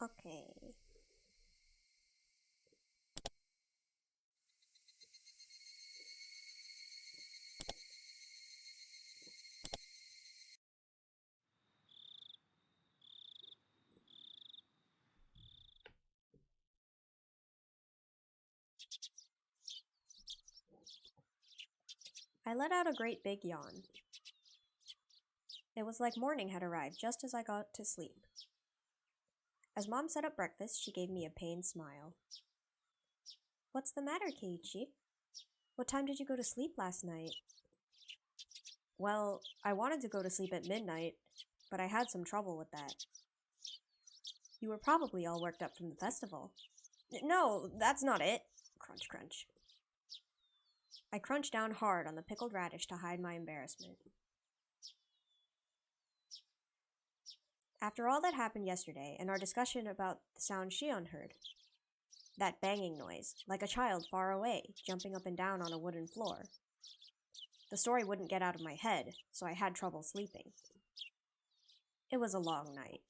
Okay. I let out a great big yawn. It was like morning had arrived just as I got to sleep. As Mom set up breakfast, she gave me a pained smile. What's the matter, Keiichi? What time did you go to sleep last night? Well, I wanted to go to sleep at midnight, but I had some trouble with that. You were probably all worked up from the festival. No, that's not it. Crunch, crunch. I crunched down hard on the pickled radish to hide my embarrassment. After all that happened yesterday and our discussion about the sound Shion heard, that banging noise, like a child far away, jumping up and down on a wooden floor, the story wouldn't get out of my head, so I had trouble sleeping. It was a long night,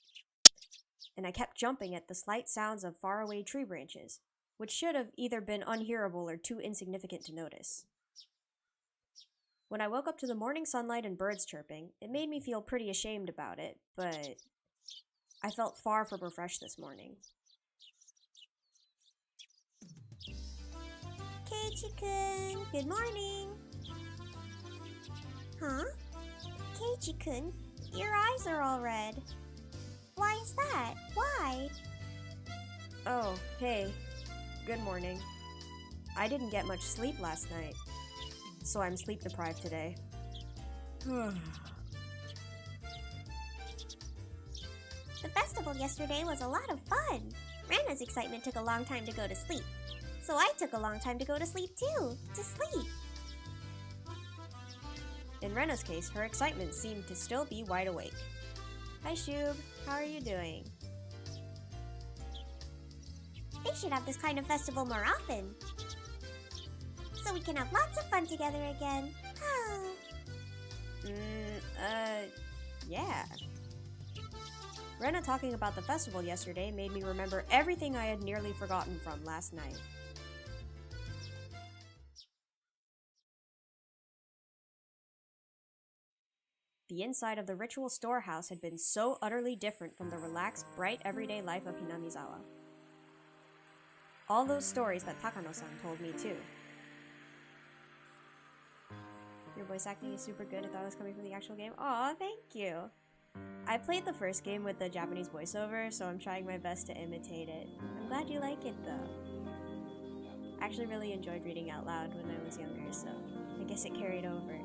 and I kept jumping at the slight sounds of faraway tree branches, which should have either been unhearable or too insignificant to notice. When I woke up to the morning sunlight and birds chirping, it made me feel pretty ashamed about it, but I felt far from refreshed this morning. Keiichi-kun, good morning! Huh? Keiichi-kun, your eyes are all red. Why is that? Why? Oh, hey. Good morning. I didn't get much sleep last night, so I'm sleep deprived today. The festival yesterday was a lot of fun. Rana's excitement took a long time to go to sleep, so I took a long time to go to sleep too. To sleep. In Rena's case, her excitement seemed to still be wide awake. Hi Shub, how are you doing? They should have this kind of festival more often, so we can have lots of fun together again. Yeah. Rena talking about the festival yesterday made me remember everything I had nearly forgotten from last night. The inside of the ritual storehouse had been so utterly different from the relaxed, bright, everyday life of Hinamizawa. All those stories that Takano-san told me too. Your voice acting is super good. I thought it was coming from the actual game. Aw, thank you. I played the first game with the Japanese voiceover, so I'm trying my best to imitate it. I'm glad you like it though. I actually really enjoyed reading out loud when I was younger, so I guess it carried over.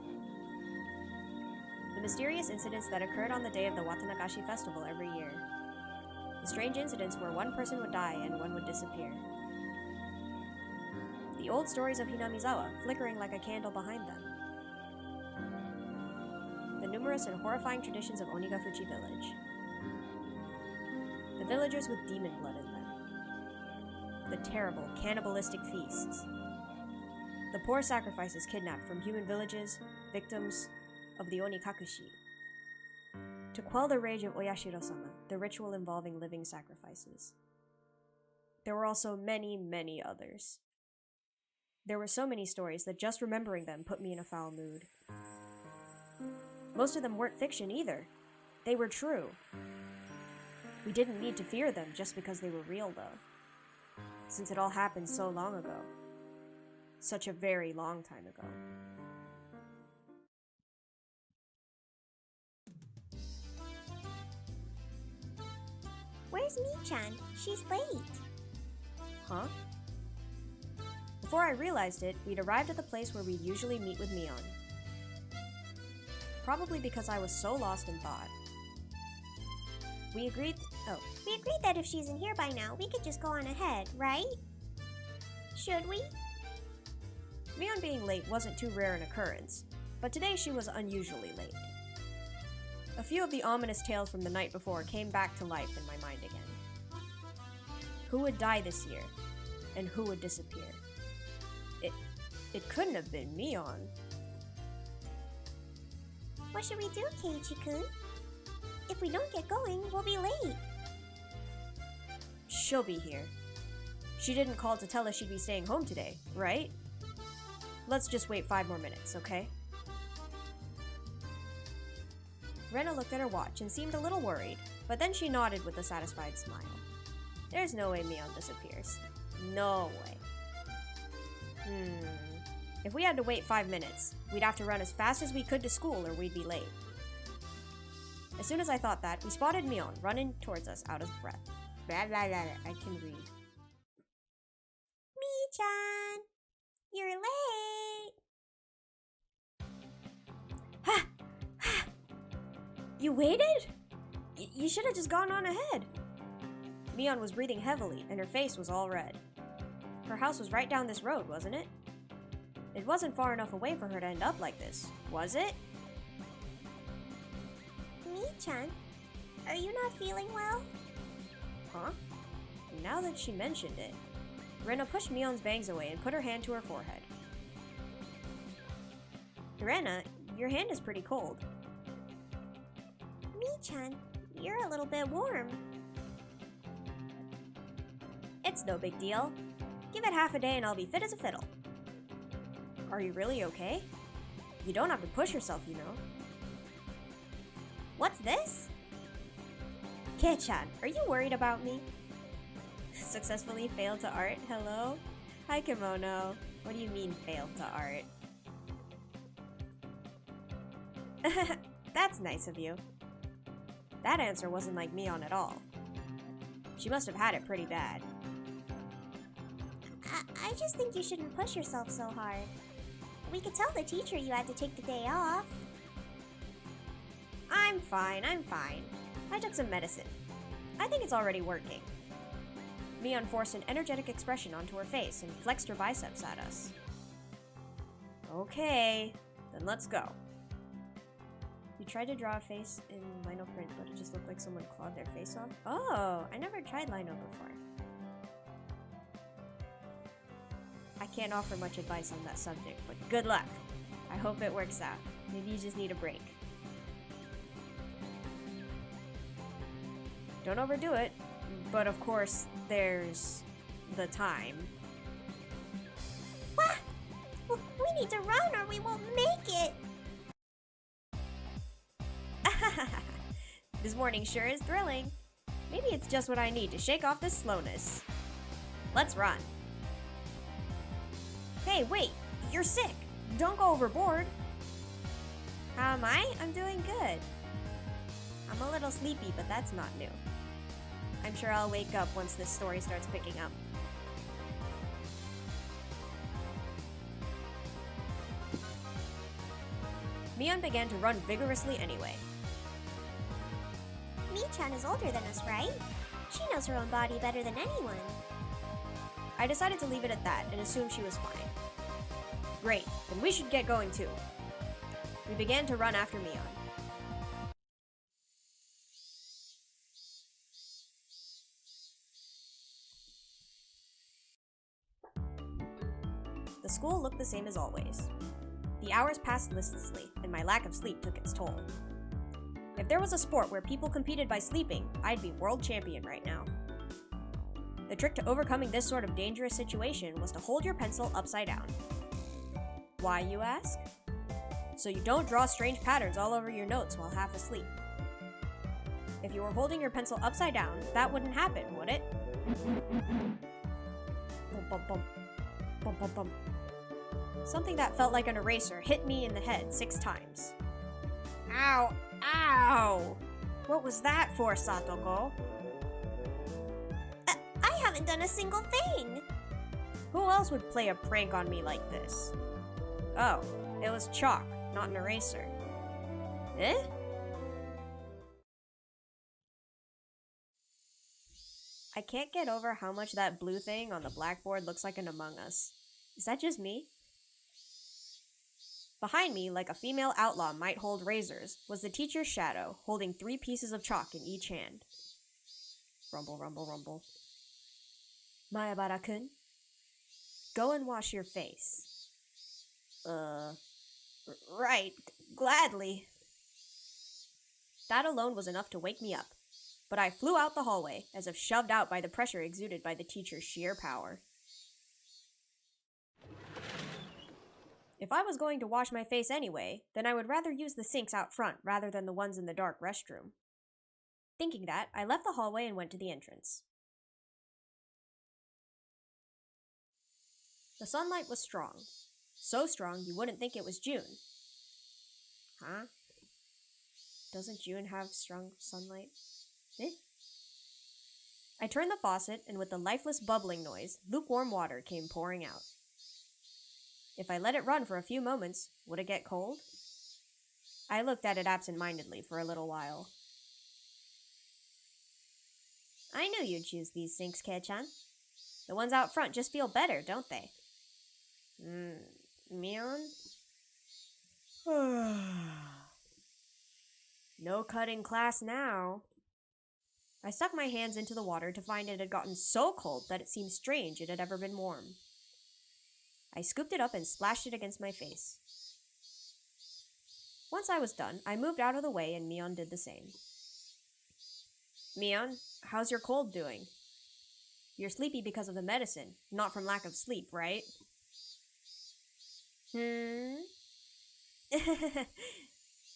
The mysterious incidents that occurred on the day of the Watanagashi festival every year. The strange incidents where one person would die and one would disappear. The old stories of Hinamizawa, flickering like a candle behind them. The numerous and horrifying traditions of Onigafuchi village. The villagers with demon blood in them. The terrible, cannibalistic feasts. The poor sacrifices kidnapped from human villages, victims of the Onikakushi. To quell the rage of Oyashiro-sama, the ritual involving living sacrifices. There were also many, many others. There were so many stories that just remembering them put me in a foul mood. Most of them weren't fiction either. They were true. We didn't need to fear them just because they were real, though. Since it all happened so long ago. Such a very long time ago. Where's Mi-chan? She's late. Huh? Before I realized it, we'd arrived at the place where we'd usually meet with Mion. Probably because I was so lost in thought. We agreed that if she's in here by now, we could just go on ahead, right? Should we? Mion being late wasn't too rare an occurrence, but today she was unusually late. A few of the ominous tales from the night before came back to life in my mind again. Who would die this year? And who would disappear? It couldn't have been Mion. What should we do, Keiichi-kun? If we don't get going, we'll be late. she'll be here. She didn't call to tell us she'd be staying home today, right? Let's just wait 5 more minutes, okay? Rena looked at her watch and seemed a little worried, but then she nodded with a satisfied smile. There's no way Mion disappears. No way. If we had to wait 5 minutes, we'd have to run as fast as we could to school or we'd be late. As soon as I thought that, we spotted Mion running towards us out of breath. Blah, blah, blah, I can read. Mi-chan! You're late! Ha! Ha! You waited? You should have just gone on ahead. Mion was breathing heavily, and her face was all red. Her house was right down this road, wasn't it? It wasn't far enough away for her to end up like this, was it? Mi-chan, are you not feeling well? Huh? Now that she mentioned it, Rena pushed Mion's bangs away and put her hand to her forehead. Rena, your hand is pretty cold. Mi-chan, you're a little bit warm. It's no big deal. Give it half a day and I'll be fit as a fiddle. Are you really okay? You don't have to push yourself, you know. What's this? Kei-chan, are you worried about me? Successfully failed to art? Hello? Hi, Kimono. What do you mean, failed to art? That's nice of you. That answer wasn't like Mion at all. She must have had it pretty bad. I just think you shouldn't push yourself so hard. We could tell the teacher you had to take the day off. I'm fine. I took some medicine. I think it's already working. Mion forced an energetic expression onto her face and flexed her biceps at us. Okay, then let's go. You tried to draw a face in lino print, but it just looked like someone clawed their face off? Oh, I never tried lino before. I can't offer much advice on that subject, but good luck. I hope it works out. Maybe you just need a break. Don't overdo it, but of course, there's the time. What? We need to run or we won't make it! This morning sure is thrilling. Maybe it's just what I need to shake off this slowness. Let's run. Hey, wait! You're sick! Don't go overboard! How am I? I'm doing good. I'm a little sleepy, but that's not new. I'm sure I'll wake up once this story starts picking up. Mion began to run vigorously anyway. Mi-chan is older than us, right? She knows her own body better than anyone. I decided to leave it at that and assume she was fine. Great, then we should get going too. We began to run after Mion. The school looked the same as always. The hours passed listlessly, and my lack of sleep took its toll. If there was a sport where people competed by sleeping, I'd be world champion right now. The trick to overcoming this sort of dangerous situation was to hold your pencil upside down. Why, you ask? So you don't draw strange patterns all over your notes while half asleep. If you were holding your pencil upside down, that wouldn't happen, would it? Bum, bum, bum. Bum, bum, bum. Something that felt like an eraser hit me in the head 6 times. Ow! Ow! What was that for, Satoko? I haven't done a single thing! Who else would play a prank on me like this? Oh, it was chalk, not an eraser. Eh? I can't get over how much that blue thing on the blackboard looks like an Among Us. Is that just me? Behind me, like a female outlaw might hold razors, was the teacher's shadow, holding 3 pieces of chalk in each hand. Rumble, rumble, rumble. Mayabara-kun? Go and wash your face. Right, gladly. That alone was enough to wake me up. but I flew out the hallway, as if shoved out by the pressure exuded by the teacher's sheer power. If I was going to wash my face anyway, then I would rather use the sinks out front rather than the ones in the dark restroom. Thinking that, I left the hallway and went to the entrance. The sunlight was strong. So strong you wouldn't think it was June. Huh? Doesn't June have strong sunlight? I turned the faucet, and with the lifeless bubbling noise, lukewarm water came pouring out. If I let it run for a few moments, would it get cold? I looked at it absent-mindedly for a little while. I knew you'd choose these sinks, Kei-chan. The ones out front just feel better, don't they? Mion? No cutting class now. I stuck my hands into the water to find it had gotten so cold that it seemed strange it had ever been warm. I scooped it up and splashed it against my face. Once I was done, I moved out of the way and Mion did the same. Mion, how's your cold doing? You're sleepy because of the medicine, not from lack of sleep, right?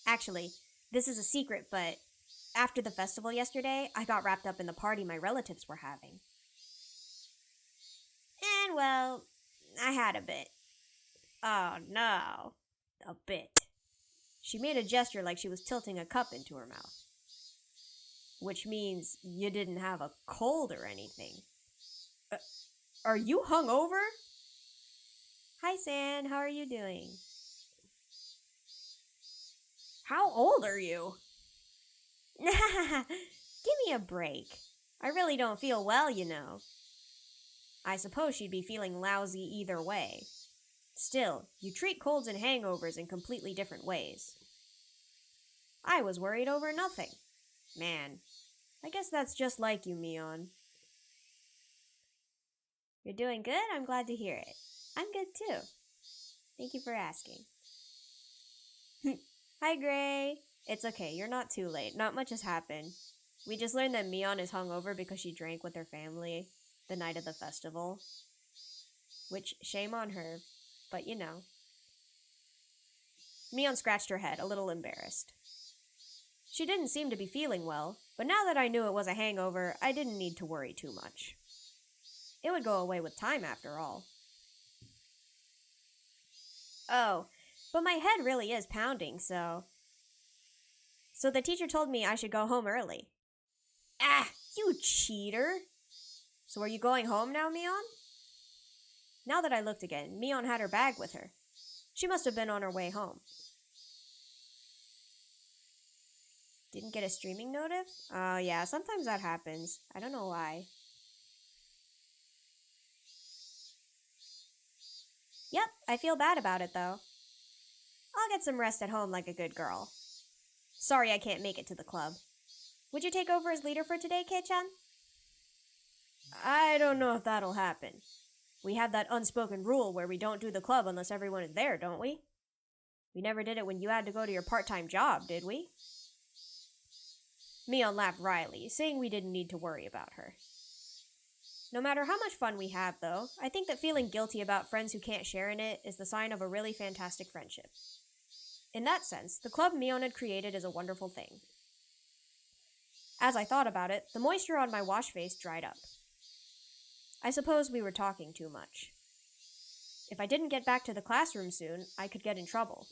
Actually, this is a secret, but after the festival yesterday, I got wrapped up in the party my relatives were having. And, well, I had a bit. Oh, no. A bit. She made a gesture like she was tilting a cup into her mouth. Which means you didn't have a cold or anything. Are you hungover? Hi, San. How are you doing? How old are you? Give me a break. I really don't feel well, you know. I suppose she'd be feeling lousy either way. Still, you treat colds and hangovers in completely different ways. I was worried over nothing. Man, I guess that's just like you, Mion. You're doing good? I'm glad to hear it. I'm good too. Thank you for asking. Hi, Gray. It's okay, you're not too late. Not much has happened. We just learned that Mion is hungover because she drank with her family the night of the festival. Which, shame on her, but you know. Mion scratched her head, a little embarrassed. She didn't seem to be feeling well, but now that I knew it was a hangover, I didn't need to worry too much. It would go away with time, after all. Oh, but my head really is pounding, so the teacher told me I should go home early. Ah, you cheater! So are you going home now, Mion? Now that I looked again, Mion had her bag with her. She must have been on her way home. Didn't get a streaming notice? Oh yeah, sometimes that happens. I don't know why. Yep, I feel bad about it though. I'll get some rest at home like a good girl. Sorry I can't make it to the club. Would you take over as leader for today, Kei-chan? I don't know if that'll happen. We have that unspoken rule where we don't do the club unless everyone is there, don't we? We never did it when you had to go to your part-time job, did we? Mion laughed wryly, saying we didn't need to worry about her. No matter how much fun we have, though, I think that feeling guilty about friends who can't share in it is the sign of a really fantastic friendship. In that sense, the club Mion had created is a wonderful thing. As I thought about it, the moisture on my wash face dried up. I suppose we were talking too much. If I didn't get back to the classroom soon, I could get in trouble.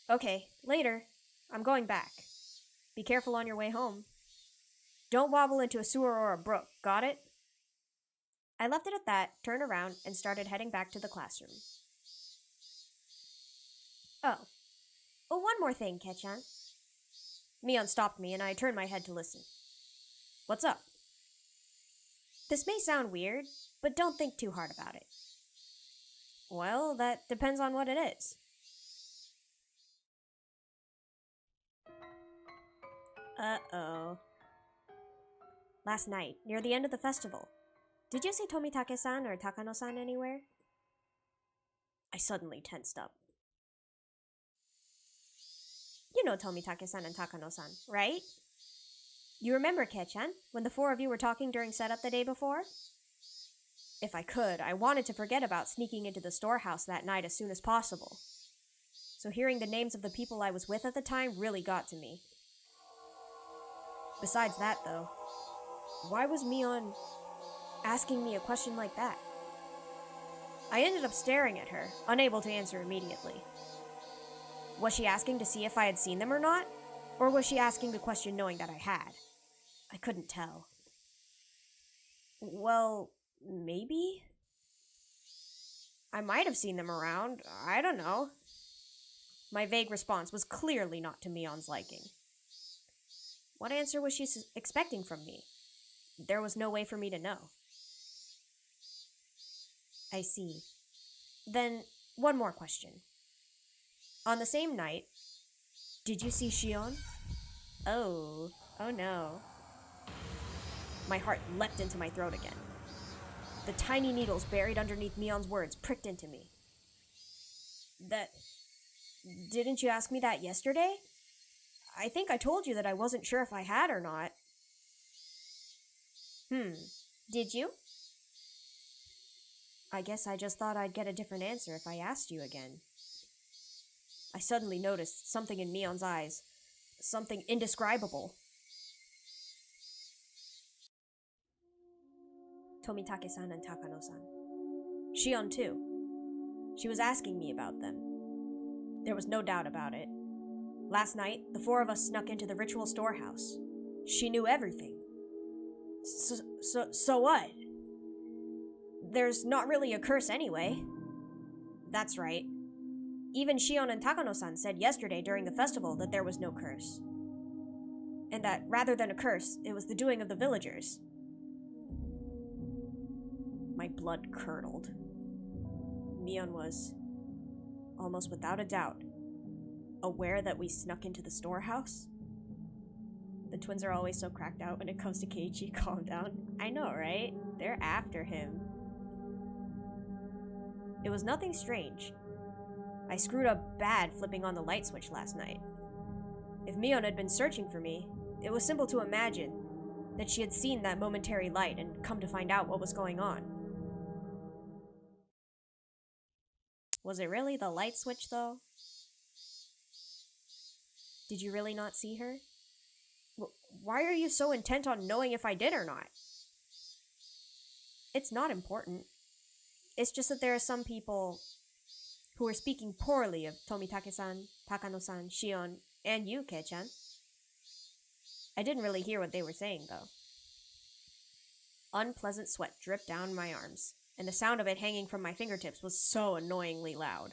Okay, later. I'm going back. Be careful on your way home. Don't wobble into a sewer or a brook, got it? I left it at that, turned around, and started heading back to the classroom. Oh, one more thing, Kei-chan. Mion stopped me, and I turned my head to listen. What's up? This may sound weird, but don't think too hard about it. Well, that depends on what it is. Uh-oh. Last night, near the end of the festival, did you see Tomitake-san or Takano-san anywhere? I suddenly tensed up. You know Tomitake-san and Takano-san, right? You remember, Keiichi, when the four of you were talking during setup the day before? If I could, I wanted to forget about sneaking into the storehouse that night as soon as possible. So hearing the names of the people I was with at the time really got to me. Besides that, though, why was Mion asking me a question like that? I ended up staring at her, unable to answer immediately. Was she asking to see if I had seen them or not? Or was she asking the question knowing that I had? I couldn't tell. Well, maybe? I might have seen them around. I don't know. My vague response was clearly not to Mion's liking. What answer was she expecting from me? There was no way for me to know. I see. Then, one more question. On the same night, did you see Shion? Oh no. My heart leapt into my throat again. The tiny needles buried underneath Mion's words pricked into me. Didn't you ask me that yesterday? I think I told you that I wasn't sure if I had or not. Did you? I guess I just thought I'd get a different answer if I asked you again. I suddenly noticed something in Mion's eyes. Something indescribable. Tomitake-san and Takano-san. Shion, too. She was asking me about them. There was no doubt about it. Last night, the four of us snuck into the ritual storehouse. She knew everything. So what? There's not really a curse anyway. That's right. Even Shion and Takano-san said yesterday during the festival that there was no curse. And that rather than a curse, it was the doing of the villagers. My blood curdled. Mion was, almost without a doubt, aware that we snuck into the storehouse. The twins are always so cracked out when it comes to Keiichi. Calm down. I know, right? They're after him. It was nothing strange. I screwed up bad flipping on the light switch last night. If Mion had been searching for me, it was simple to imagine that she had seen that momentary light and come to find out what was going on. Was it really the light switch, though? Did you really not see her? Why are you so intent on knowing if I did or not? It's not important. It's just that there are some people who are speaking poorly of Tomitake-san, Takano-san, Shion, and you, Keiichi. I didn't really hear what they were saying, though. Unpleasant sweat dripped down my arms, and the sound of it hanging from my fingertips was so annoyingly loud.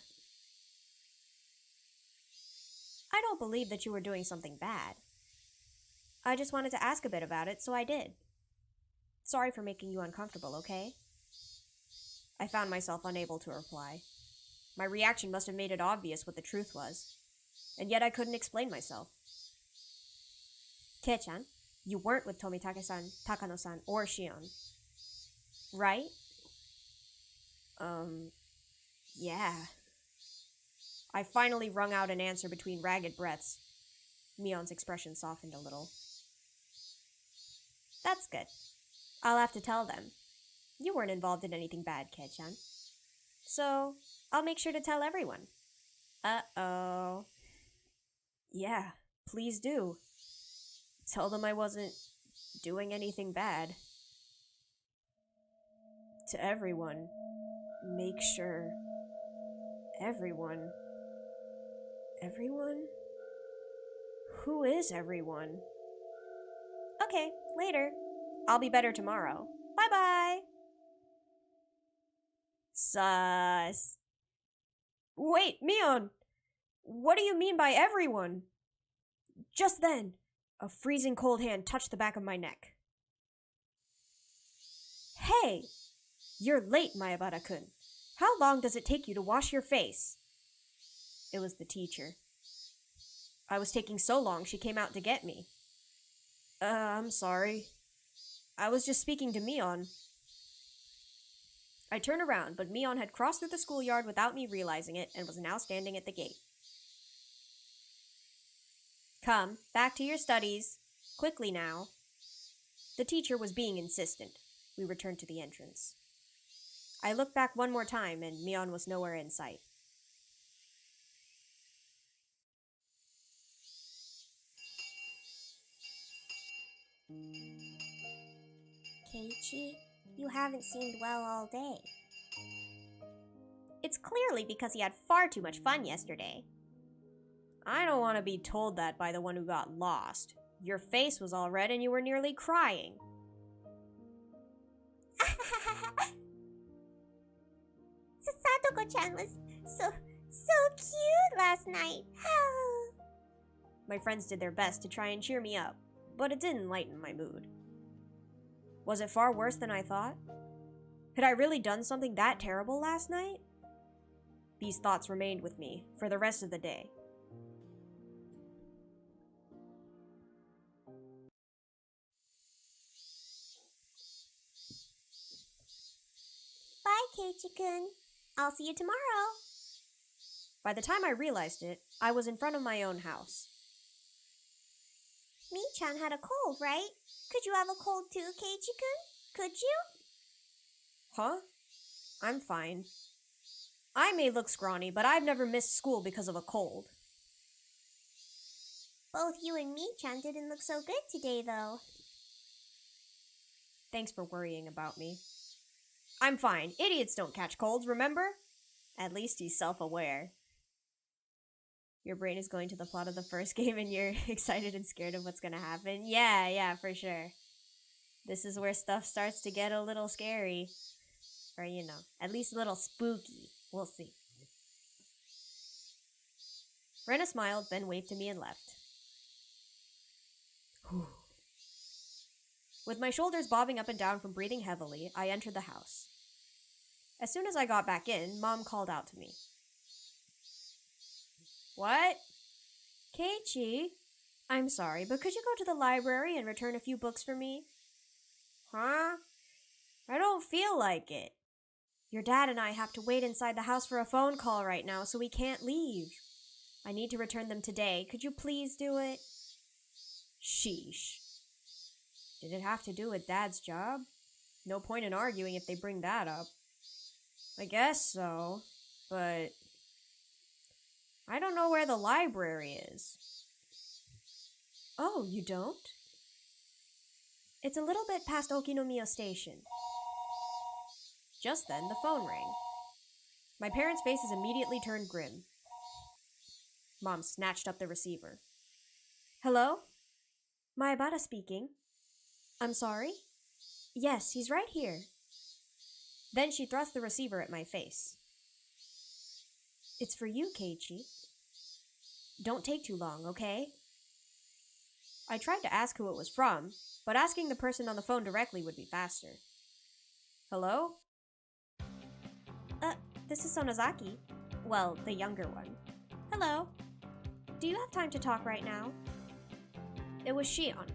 I don't believe that you were doing something bad. I just wanted to ask a bit about it, so I did. Sorry for making you uncomfortable, okay? I found myself unable to reply. My reaction must have made it obvious what the truth was, and yet I couldn't explain myself. Keiichi, you weren't with Tomitake-san, Takano-san, or Shion, right? Yeah. I finally wrung out an answer between ragged breaths. Mion's expression softened a little. That's good. I'll have to tell them. You weren't involved in anything bad, Keiichi. So, I'll make sure to tell everyone. Uh-oh. Yeah, please do. Tell them I wasn't doing anything bad. To everyone. Make sure. Everyone. Everyone? Who is everyone? Okay, later. I'll be better tomorrow. Bye-bye! Sus. Wait, Mion! What do you mean by everyone? Just then, a freezing cold hand touched the back of my neck. Hey! You're late, Mayabara-kun. How long does it take you to wash your face? It was the teacher. I was taking so long she came out to get me. I'm sorry. I was just speaking to Mion. I turned around, but Mion had crossed through the schoolyard without me realizing it and was now standing at the gate. Come, back to your studies. Quickly now. The teacher was being insistent. We returned to the entrance. I looked back one more time, and Mion was nowhere in sight. Keiichi, you haven't seemed well all day. It's clearly because he had far too much fun yesterday. I don't want to be told that by the one who got lost. Your face was all red and you were nearly crying. Satoko-chan was so cute last night. My friends did their best to try and cheer me up, but it didn't lighten my mood. Was it far worse than I thought? Had I really done something that terrible last night? These thoughts remained with me for the rest of the day. Bye, Keiichi-kun. I'll see you tomorrow. By the time I realized it, I was in front of my own house. Mi-chan had a cold, right? Could you have a cold too, Keiichi-kun? Could you? Huh? I'm fine. I may look scrawny, but I've never missed school because of a cold. Both you and Mi-chan didn't look so good today, though. Thanks for worrying about me. I'm fine. Idiots don't catch colds, remember? At least he's self-aware. Your brain is going to the plot of the first game and you're excited and scared of what's gonna happen. Yeah, for sure. This is where stuff starts to get a little scary. Or, at least a little spooky. We'll see. Rena smiled, then waved to me and left. With my shoulders bobbing up and down from breathing heavily, I entered the house. As soon as I got back in, Mom called out to me. What? Keiichi? I'm sorry, but could you go to the library and return a few books for me? Huh? I don't feel like it. Your dad and I have to wait inside the house for a phone call right now, so we can't leave. I need to return them today. Could you please do it? Sheesh. Did it have to do with Dad's job? No point in arguing if they bring that up. I guess so, but I don't know where the library is. Oh, you don't? It's a little bit past Okinomiya Station. Just then, the phone rang. My parents' faces immediately turned grim. Mom snatched up the receiver. Hello? Maebara speaking. I'm sorry? Yes, he's right here. Then she thrust the receiver at my face. It's for you, Keiichi. Don't take too long, okay? I tried to ask who it was from, but asking the person on the phone directly would be faster. Hello? This is Sonozaki. Well, the younger one. Hello. Do you have time to talk right now? It was Shion.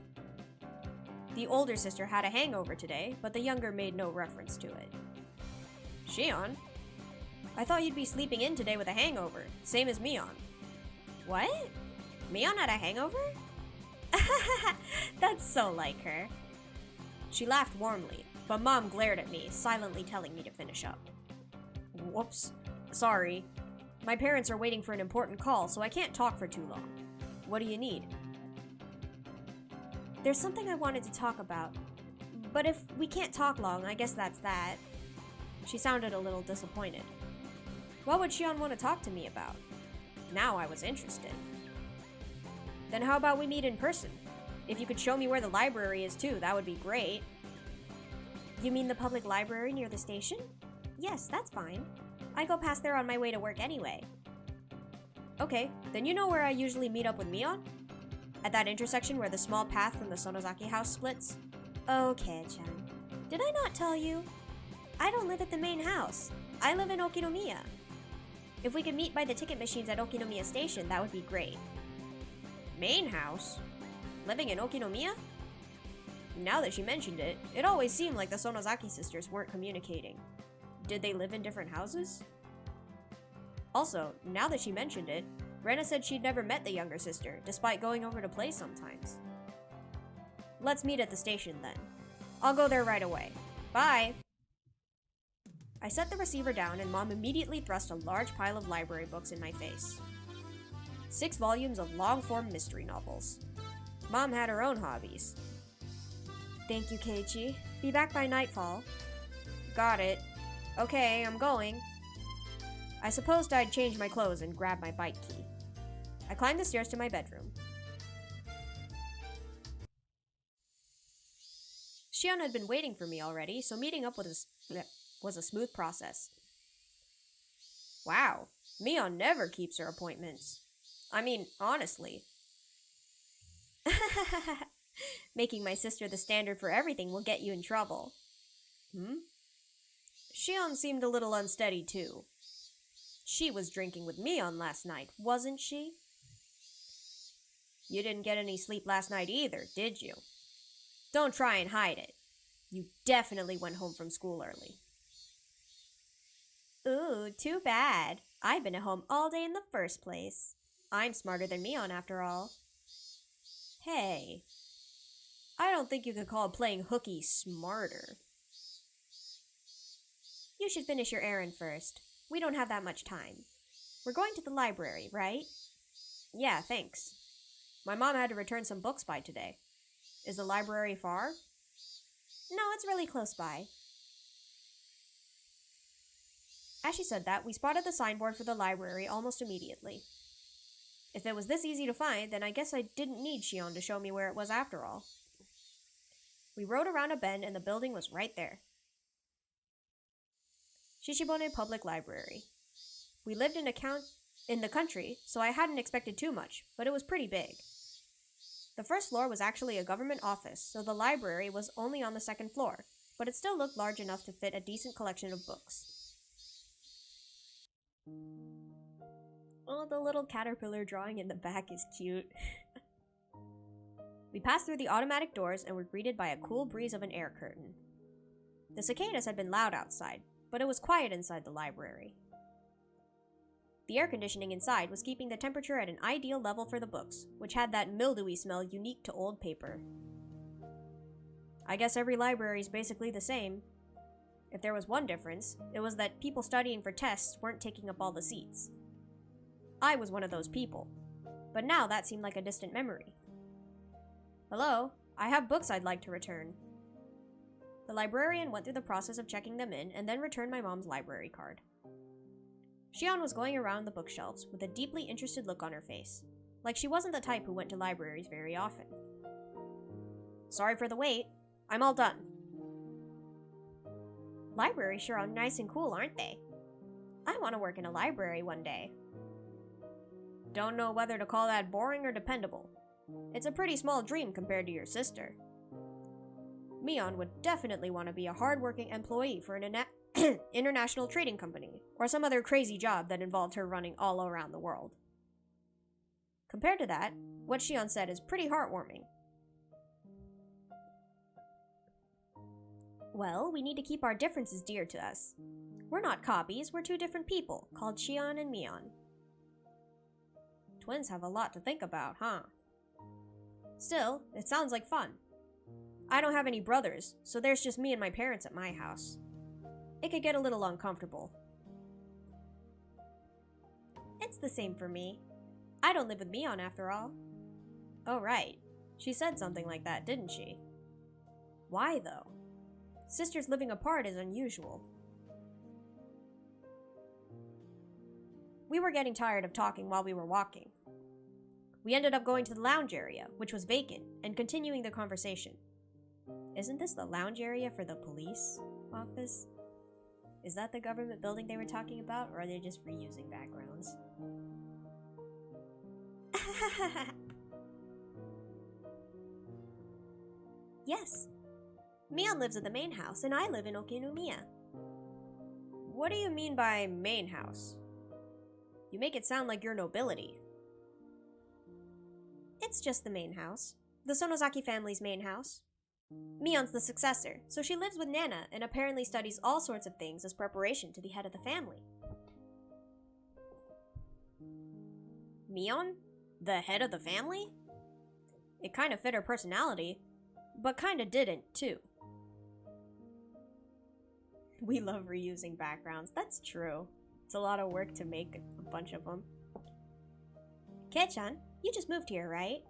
The older sister had a hangover today, but the younger made no reference to it. Shion? I thought you'd be sleeping in today with a hangover, same as Mion. What? Mion had a hangover? That's so like her. She laughed warmly, but Mom glared at me, silently telling me to finish up. Whoops. Sorry. My parents are waiting for an important call, so I can't talk for too long. What do you need? There's something I wanted to talk about, but if we can't talk long, I guess that's that. She sounded a little disappointed. What would Shion want to talk to me about? Now I was interested. Then how about we meet in person? If you could show me where the library is too, that would be great. You mean the public library near the station? Yes, that's fine. I go past there on my way to work anyway. Okay, then you know where I usually meet up with Mion? At that intersection where the small path from the Sonozaki house splits? Okay-chan. Did I not tell you? I don't live at the main house. I live in Okinomiya. If we could meet by the ticket machines at Okinomiya Station, that would be great. Main house? Living in Okinomiya? Now that she mentioned it, it always seemed like the Sonozaki sisters weren't communicating. Did they live in different houses? Also, now that she mentioned it, Rena said she'd never met the younger sister, despite going over to play sometimes. Let's meet at the station then. I'll go there right away. Bye! I set the receiver down and Mom immediately thrust a large pile of library books in my face. 6 volumes of long-form mystery novels. Mom had her own hobbies. Thank you, Keiichi. Be back by nightfall. Got it. Okay, I'm going. I supposed I'd change my clothes and grab my bike key. I climbed the stairs to my bedroom. Shion had been waiting for me already, so meeting up was a smooth process. Wow, Mion never keeps her appointments. I mean, honestly. Making my sister the standard for everything will get you in trouble. Shion seemed a little unsteady, too. She was drinking with Mion last night, wasn't she? You didn't get any sleep last night either, did you? Don't try and hide it. You definitely went home from school early. Ooh, too bad. I've been at home all day in the first place. I'm smarter than Mion after all. Hey, I don't think you could call playing hooky smarter. You should finish your errand first. We don't have that much time. We're going to the library, right? Yeah, thanks. My mom had to return some books by today. Is the library far? No, it's really close by. As she said that, we spotted the signboard for the library almost immediately. If it was this easy to find, then I guess I didn't need Shion to show me where it was after all. We rode around a bend and the building was right there. Shishibone Public Library. We lived in the country, so I hadn't expected too much, but it was pretty big. The first floor was actually a government office, so the library was only on the second floor, but it still looked large enough to fit a decent collection of books. Oh, the little caterpillar drawing in the back is cute. We passed through the automatic doors and were greeted by a cool breeze of an air curtain. The cicadas had been loud outside, but it was quiet inside the library. The air conditioning inside was keeping the temperature at an ideal level for the books, which had that mildewy smell unique to old paper. I guess every library is basically the same. If there was one difference, it was that people studying for tests weren't taking up all the seats. I was one of those people, but now that seemed like a distant memory. Hello, I have books I'd like to return. The librarian went through the process of checking them in and then returned my mom's library card. Shion was going around the bookshelves with a deeply interested look on her face, like she wasn't the type who went to libraries very often. Sorry for the wait. I'm all done. Libraries sure are nice and cool, aren't they? I want to work in a library one day. Don't know whether to call that boring or dependable. It's a pretty small dream compared to your sister. Mion would definitely want to be a hard-working employee for an international trading company, or some other crazy job that involved her running all around the world. Compared to that, what Shion said is pretty heartwarming. Well, we need to keep our differences dear to us. We're not copies, we're two different people, called Shion and Mion. Twins have a lot to think about, huh? Still, it sounds like fun. I don't have any brothers, so there's just me and my parents at my house. It could get a little uncomfortable. It's the same for me. I don't live with Mion after all. Oh right, she said something like that, didn't she? Why though? Sisters living apart is unusual. We were getting tired of talking while we were walking. We ended up going to the lounge area, which was vacant, and continuing the conversation. Isn't this the lounge area for the police office? Is that the government building they were talking about, or are they just reusing backgrounds? Yes. Mion lives at the main house, and I live in Okinomiya. What do you mean by main house? You make it sound like you're nobility. It's just the main house. The Sonozaki family's main house. Mion's the successor, so she lives with Nana and apparently studies all sorts of things as preparation to be head of the family. Mion? The head of the family? It kinda fit her personality, but kinda didn't, too. We love reusing backgrounds. That's true. It's a lot of work to make a bunch of them. Kei-chan, you just moved here, right?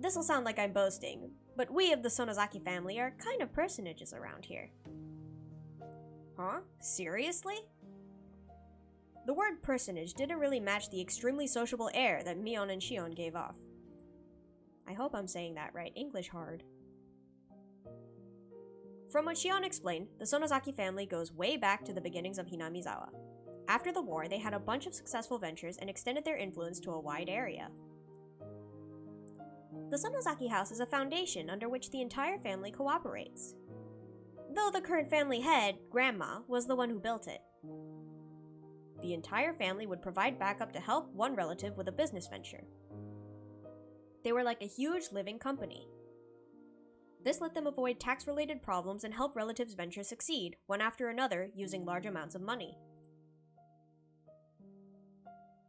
This'll sound like I'm boasting, but we of the Sonozaki family are kind of personages around here. Huh? Seriously? The word personage didn't really match the extremely sociable air that Mion and Shion gave off. I hope I'm saying that right. English hard. From what Shion explained, the Sonozaki family goes way back to the beginnings of Hinamizawa. After the war, they had a bunch of successful ventures and extended their influence to a wide area. The Sonozaki house is a foundation under which the entire family cooperates. Though the current family head, Grandma, was the one who built it. The entire family would provide backup to help one relative with a business venture. They were like a huge living company. This let them avoid tax-related problems and help relatives' ventures succeed, one after another, using large amounts of money.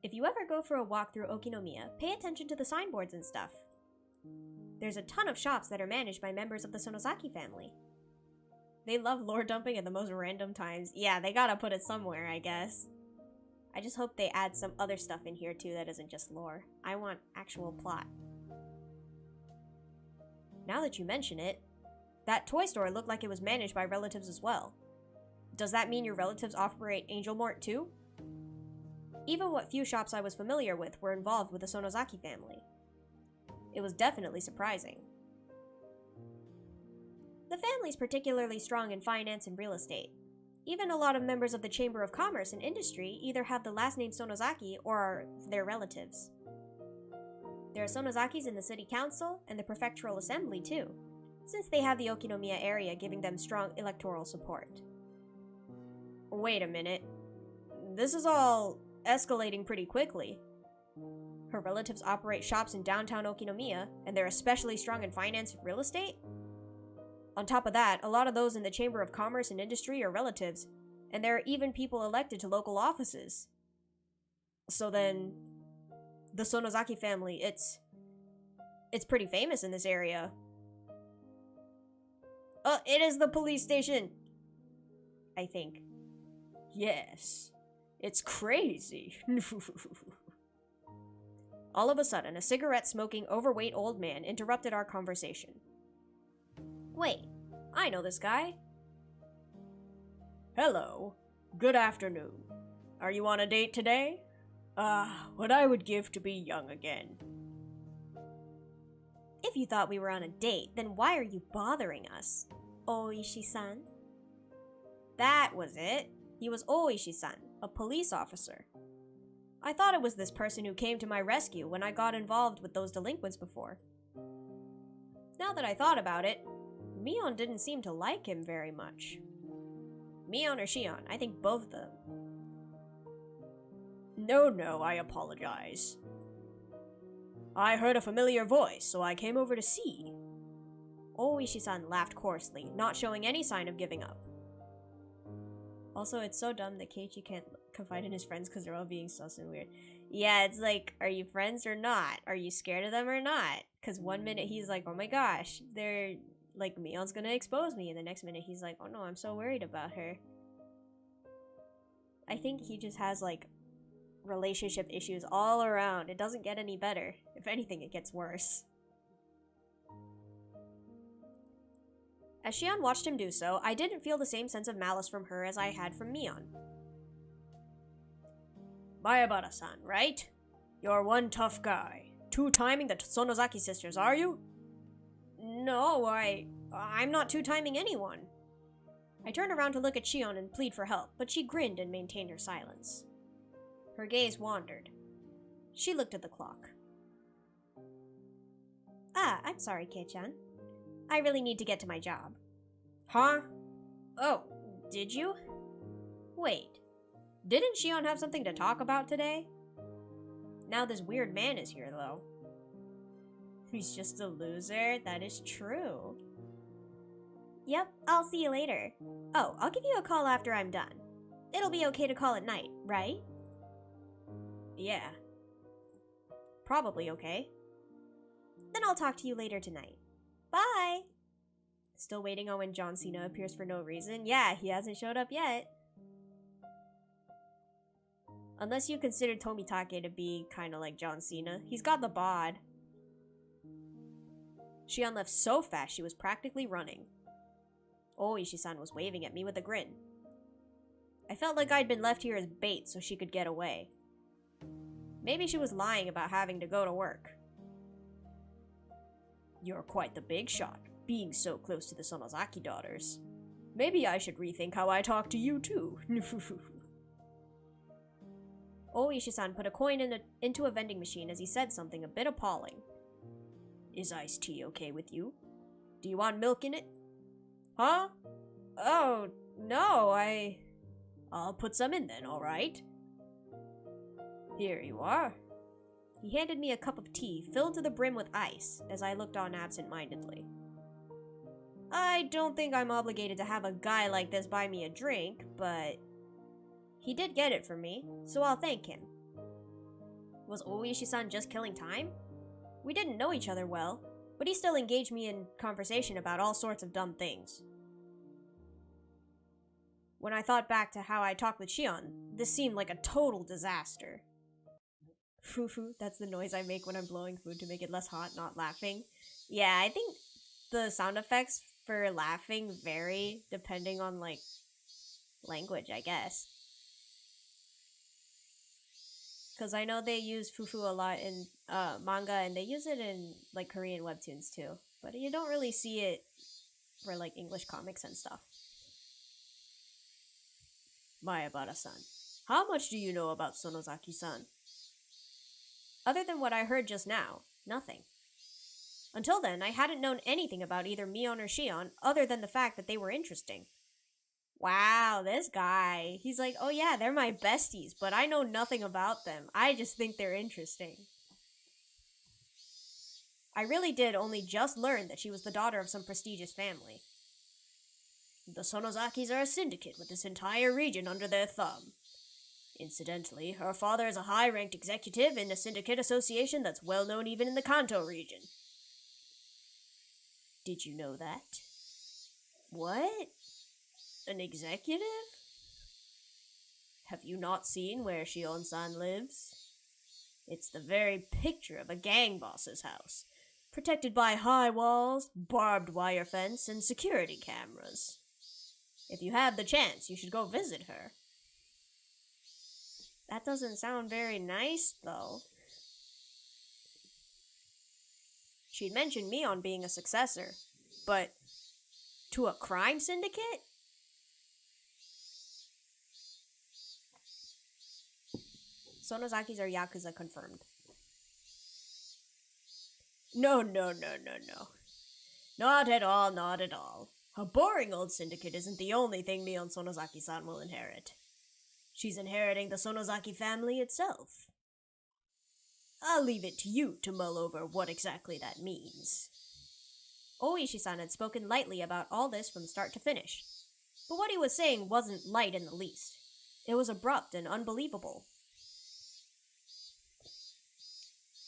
If you ever go for a walk through Okinomiya, pay attention to the signboards and stuff. There's a ton of shops that are managed by members of the Sonozaki family. They love lore dumping at the most random times. Yeah, they gotta put it somewhere, I guess. I just hope they add some other stuff in here too that isn't just lore. I want actual plot. Now that you mention it, that toy store looked like it was managed by relatives as well. Does that mean your relatives operate Angel Mart too? Even what few shops I was familiar with were involved with the Sonozaki family. It was definitely surprising. The family's particularly strong in finance and real estate. Even a lot of members of the Chamber of Commerce and Industry either have the last name Sonozaki or are their relatives. There are Sonozakis in the City Council and the Prefectural Assembly too, since they have the Okinomiya area giving them strong electoral support. Wait a minute. This is all escalating pretty quickly. Her relatives operate shops in downtown Okinomiya, and they're especially strong in finance and real estate? On top of that, a lot of those in the Chamber of Commerce and Industry are relatives, and there are even people elected to local offices. So then, the Sonozaki family, it's pretty famous in this area. It is the police station! I think. Yes, it's crazy. All of a sudden, a cigarette-smoking, overweight old man interrupted our conversation. Wait, I know this guy. Hello. Good afternoon. Are you on a date today? What I would give to be young again. If you thought we were on a date, then why are you bothering us? Oishi-san? That was it. He was Oishi-san, a police officer. I thought it was this person who came to my rescue when I got involved with those delinquents before. Now that I thought about it, Mion didn't seem to like him very much. Mion or Shion, I think both of them. No, I apologize. I heard a familiar voice, so I came over to see. Oishi-san laughed coarsely, not showing any sign of giving up. Also, it's so dumb that Keiichi can't confide in his friends because they're all being sus and weird. Yeah, it's like, are you friends or not? Are you scared of them or not? Because one minute he's like, oh my gosh, they're like, Mion's gonna expose me, and the next minute he's like, oh no, I'm so worried about her. I think he just has like relationship issues all around. It doesn't get any better. If anything, it gets worse. As Shion watched him do so, I didn't feel the same sense of malice from her as I had from Mion. Mayabara-san, right? You're one tough guy. Two-timing the Sonozaki sisters, are you? No, I'm not two-timing anyone. I turned around to look at Shion and plead for help, but she grinned and maintained her silence. Her gaze wandered. She looked at the clock. I'm sorry, Kei-chan. I really need to get to my job. Huh? Oh, did you? Wait, didn't Shion have something to talk about today? Now this weird man is here, though. He's just a loser? That is true. Yep, I'll see you later. Oh, I'll give you a call after I'm done. It'll be okay to call at night, right? Yeah. Probably okay. Then I'll talk to you later tonight. Bye! Still waiting on when John Cena appears for no reason? Yeah, he hasn't showed up yet. Unless you consider Tomitake to be kind of like John Cena. He's got the bod. Shion left so fast she was practically running. Oishi-san was waving at me with a grin. I felt like I'd been left here as bait so she could get away. Maybe she was lying about having to go to work. You're quite the big shot, being so close to the Sonozaki daughters. Maybe I should rethink how I talk to you too. Oishi-san put a coin into a vending machine as he said something a bit appalling. Is iced tea okay with you? Do you want milk in it? Huh? Oh, no, I'll put some in then, alright? Here you are. He handed me a cup of tea filled to the brim with ice as I looked on absent-mindedly. I don't think I'm obligated to have a guy like this buy me a drink, but he did get it for me, so I'll thank him. Was Oishi-san just killing time? We didn't know each other well, but he still engaged me in conversation about all sorts of dumb things. When I thought back to how I talked with Shion, this seemed like a total disaster. Fufu, that's the noise I make when I'm blowing food to make it less hot, not laughing. Yeah, I think the sound effects for laughing vary depending on, like, language, I guess. Because I know they use fufu a lot in manga, and they use it in, like, Korean webtoons, too. But you don't really see it for, like, English comics and stuff. Mayabara-san, how much do you know about Sonozaki-san? Other than what I heard just now, nothing. Until then, I hadn't known anything about either Mion or Shion, other than the fact that they were interesting. Wow, this guy. He's like, oh yeah, they're my besties, but I know nothing about them. I just think they're interesting. I really did only just learn that she was the daughter of some prestigious family. The Sonozakis are a syndicate with this entire region under their thumb. Incidentally, her father is a high-ranked executive in a syndicate association that's well known even in the Kanto region. Did you know that? What? An executive? Have you not seen where Shion-san lives? It's the very picture of a gang boss's house, protected by high walls, barbed wire fence, and security cameras. If you have the chance, you should go visit her. That doesn't sound very nice, though. She'd mentioned Mion being a successor, but to a crime syndicate? Sonozakis are Yakuza confirmed. No. Not at all, not at all. A boring old syndicate isn't the only thing Mion Sonozaki-san will inherit. She's inheriting the Sonozaki family itself. I'll leave it to you to mull over what exactly that means. Oishi-san had spoken lightly about all this from start to finish, but what he was saying wasn't light in the least. It was abrupt and unbelievable.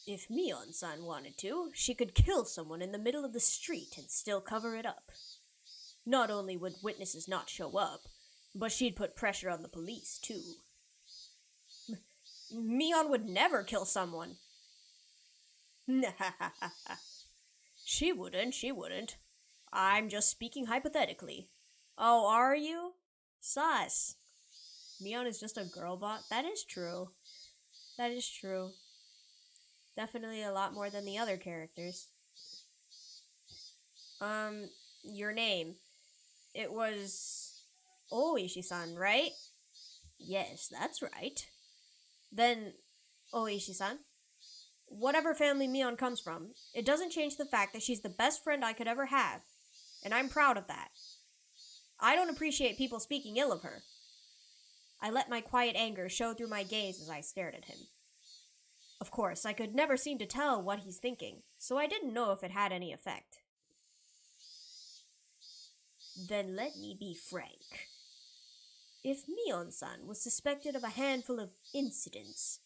If Mion-san wanted to, she could kill someone in the middle of the street and still cover it up. Not only would witnesses not show up, but she'd put pressure on the police, too. Mion would never kill someone. She wouldn't. I'm just speaking hypothetically. Oh, are you? Sus. Mion is just a girl bot? That is true. Definitely a lot more than the other characters. Your name. It was Oishi-san, right? Yes, that's right. Then, Oishi-san, whatever family Mion comes from, it doesn't change the fact that she's the best friend I could ever have, and I'm proud of that. I don't appreciate people speaking ill of her. I let my quiet anger show through my gaze as I stared at him. Of course, I could never seem to tell what he's thinking, so I didn't know if it had any effect. Then let me be frank. If Mion-san was suspected of a handful of incidents,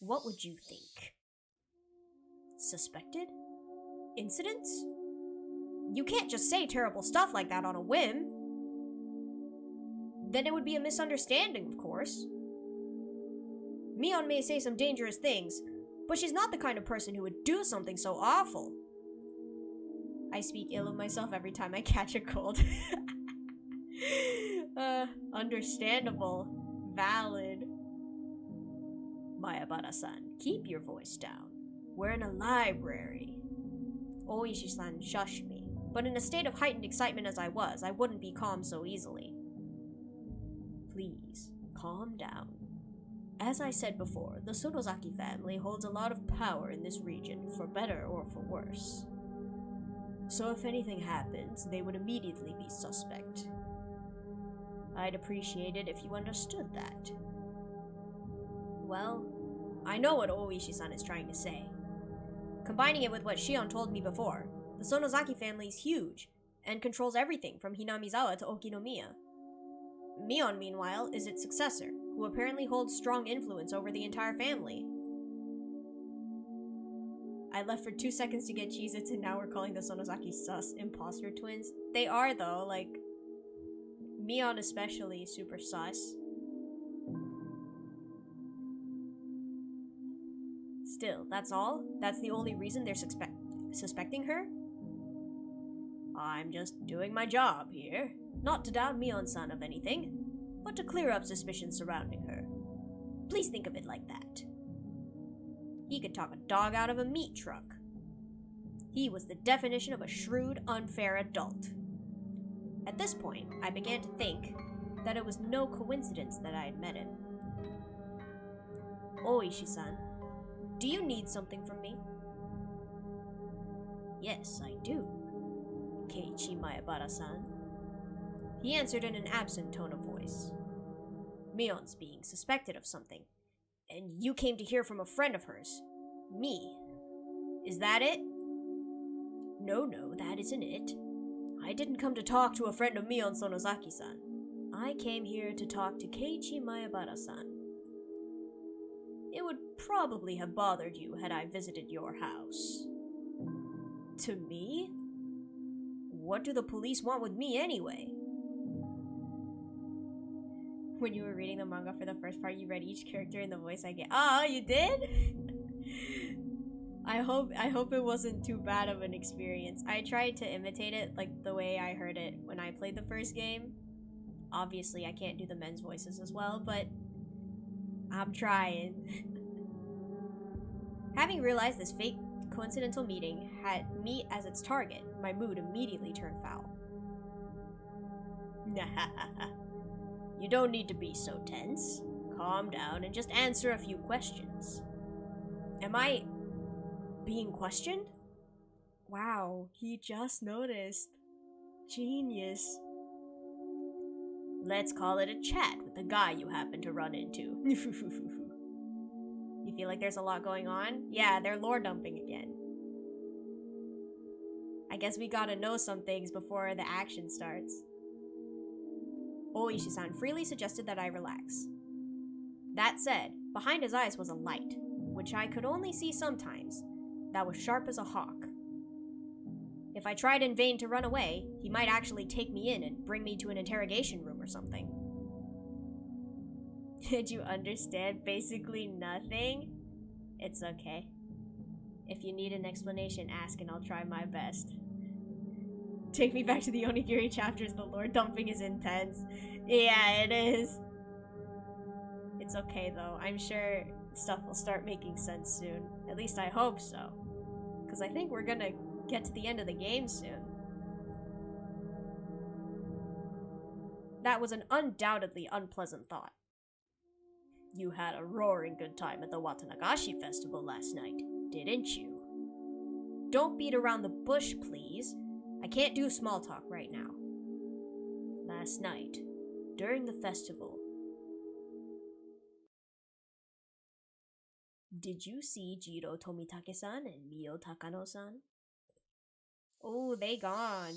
what would you think? Suspected? Incidents? You can't just say terrible stuff like that on a whim. Then it would be a misunderstanding, of course. Mion may say some dangerous things, but she's not the kind of person who would do something so awful. I speak ill of myself every time I catch a cold. Understandable. Valid. Mayabara-san, keep your voice down. We're in a library. Oishi-san shushed me, but in a state of heightened excitement as I was, I wouldn't be calm so easily. Please, calm down. As I said before, the Sonozaki family holds a lot of power in this region, for better or for worse. So if anything happens, they would immediately be suspect. I'd appreciate it if you understood that. Well, I know what Oishi-san is trying to say. Combining it with what Shion told me before, the Sonozaki family is huge, and controls everything from Hinamizawa to Okinomiya. Mion, meanwhile, is its successor, who apparently holds strong influence over the entire family. I left for 2 seconds to get Cheez-Its, and now we're calling the Sonozaki sus imposter twins. They are, though, like, Mion especially super sus. Still, that's all? That's the only reason they're suspecting her? I'm just doing my job here. Not to doubt Mion-san of anything, but to clear up suspicions surrounding her. Please think of it like that. He could talk a dog out of a meat truck. He was the definition of a shrewd, unfair adult. At this point, I began to think that it was no coincidence that I had met him. Oishi-san, do you need something from me? Yes, I do. Keiichi Mayabara-san. He answered in an absent tone of voice. Mion's being suspected of something, and you came to hear from a friend of hers. Me. Is that it? No, that isn't it. I didn't come to talk to a friend of Mion Sonozaki-san. I came here to talk to Keiichi Mayabara-san. It would probably have bothered you had I visited your house. To me? What do the police want with me anyway? When you were reading the manga for the first part, you read each character in the voice I get. Oh, you did? I hope it wasn't too bad of an experience. I tried to imitate it like the way I heard it when I played the first game. Obviously, I can't do the men's voices as well, but I'm trying. Having realized this fake coincidental meeting had me as its target, my mood immediately turned foul. You don't need to be so tense. Calm down and just answer a few questions. Am I being questioned? Wow, he just noticed. Genius. Let's call it a chat with the guy you happen to run into. You feel like there's a lot going on? Yeah, they're lore dumping again. I guess we gotta know some things before the action starts. Oishi-san freely suggested that I relax. That said, behind his eyes was a light, which I could only see sometimes, that was sharp as a hawk. If I tried in vain to run away, he might actually take me in and bring me to an interrogation room or something. Did you understand basically nothing? It's okay. If you need an explanation, ask and I'll try my best. Take me back to the Onigiri chapters, the lore dumping is intense. Yeah, it is. It's okay though, I'm sure stuff will start making sense soon. At least I hope so. Because I think we're gonna get to the end of the game soon. That was an undoubtedly unpleasant thought. You had a roaring good time at the Watanagashi festival last night, didn't you? Don't beat around the bush, please. I can't do small talk right now. Last night, during the festival, did you see Jiro Tomitake-san and Mio Takano-san? Oh, they gone.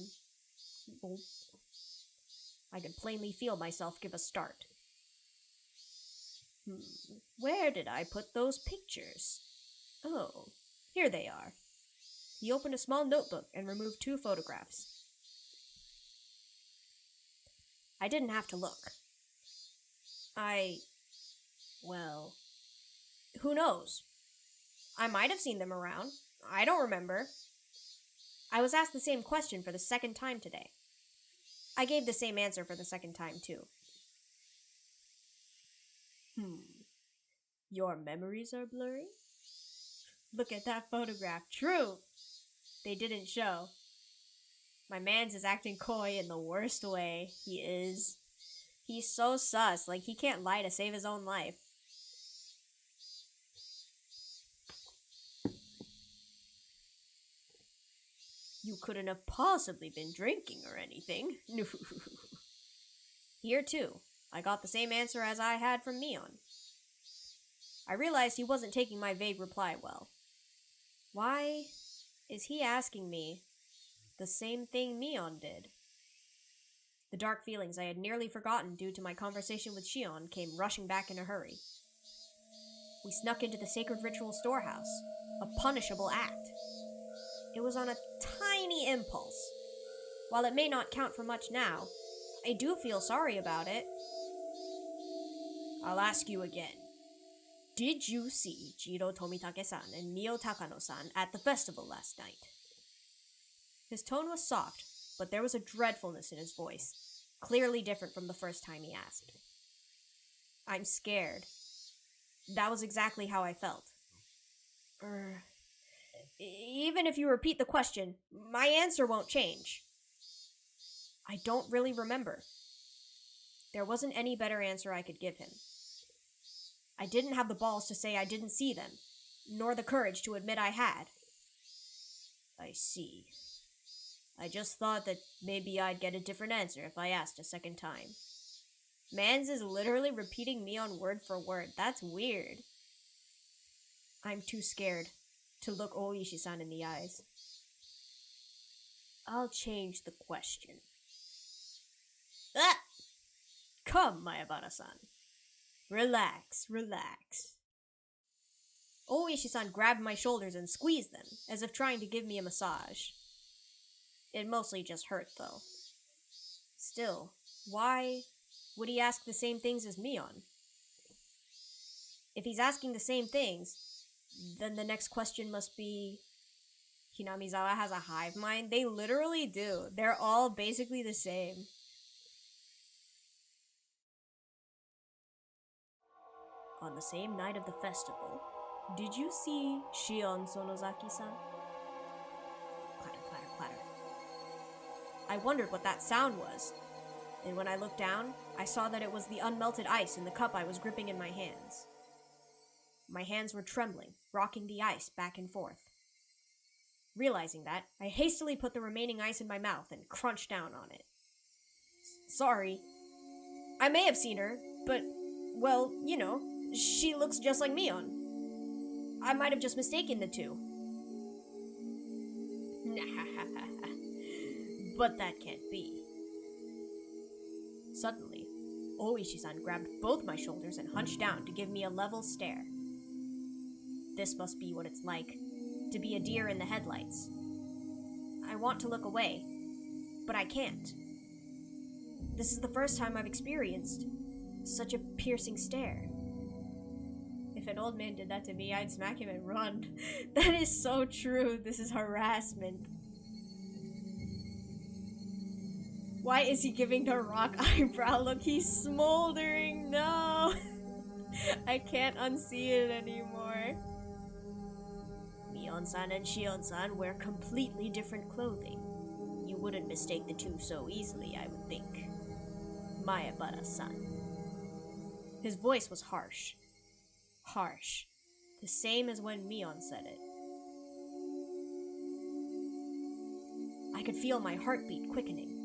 Oh. I could plainly feel myself give a start. Where did I put those pictures? Oh, here they are. He opened a small notebook and removed 2 photographs. I didn't have to look. Well, who knows? I might have seen them around. I don't remember. I was asked the same question for the second time today. I gave the same answer for the second time, too. Your memories are blurry? Look at that photograph. True! They didn't show. My man's is acting coy in the worst way. He is. He's so sus, like he can't lie to save his own life. You couldn't have possibly been drinking or anything. Here too, I got the same answer as I had from Mion. I realized he wasn't taking my vague reply well. Why is he asking me the same thing Mion did? The dark feelings I had nearly forgotten due to my conversation with Shion came rushing back in a hurry. We snuck into the sacred ritual storehouse, a punishable act. It was on a tiny impulse. While it may not count for much now, I do feel sorry about it. I'll ask you again. Did you see Jiro Tomitake-san and Mio Takano-san at the festival last night? His tone was soft, but there was a dreadfulness in his voice, clearly different from the first time he asked. I'm scared. That was exactly how I felt. Even if you repeat the question, my answer won't change. I don't really remember. There wasn't any better answer I could give him. I didn't have the balls to say I didn't see them, nor the courage to admit I had. I see. I just thought that maybe I'd get a different answer if I asked a second time. Mans is literally repeating Mion word for word. That's weird. I'm too scared to look Oishi-san in the eyes. I'll change the question. Ah! Come, Mayabara-san. Relax. Oishi-san grabbed my shoulders and squeezed them, as if trying to give me a massage. It mostly just hurt, though. Still, why would he ask the same things as Mion? If he's asking the same things, then the next question must be, Hinamizawa has a hive mind? They literally do. They're all basically the same. On the same night of the festival, did you see Shion Sonozaki-san? Clatter, clatter, clatter. I wondered what that sound was, and when I looked down, I saw that it was the unmelted ice in the cup I was gripping in my hands. My hands were trembling, rocking the ice back and forth. Realizing that, I hastily put the remaining ice in my mouth and crunched down on it. Sorry. I may have seen her, but, well, you know, she looks just like Mion. I might have just mistaken the two. But that can't be. Suddenly, Oishi-san grabbed both my shoulders and hunched down to give me a level stare. This must be what it's like to be a deer in the headlights. I want to look away, but I can't. This is the first time I've experienced such a piercing stare. If an old man did that to me, I'd smack him and run. That is so true. This is harassment. Why is he giving the rock eyebrow look? He's smoldering. No. I can't unsee it anymore. Mion-san and Shion-san wear completely different clothing. You wouldn't mistake the two so easily, I would think. Mayabara-san. His voice was harsh. Harsh. The same as when Mion said it. I could feel my heartbeat quickening.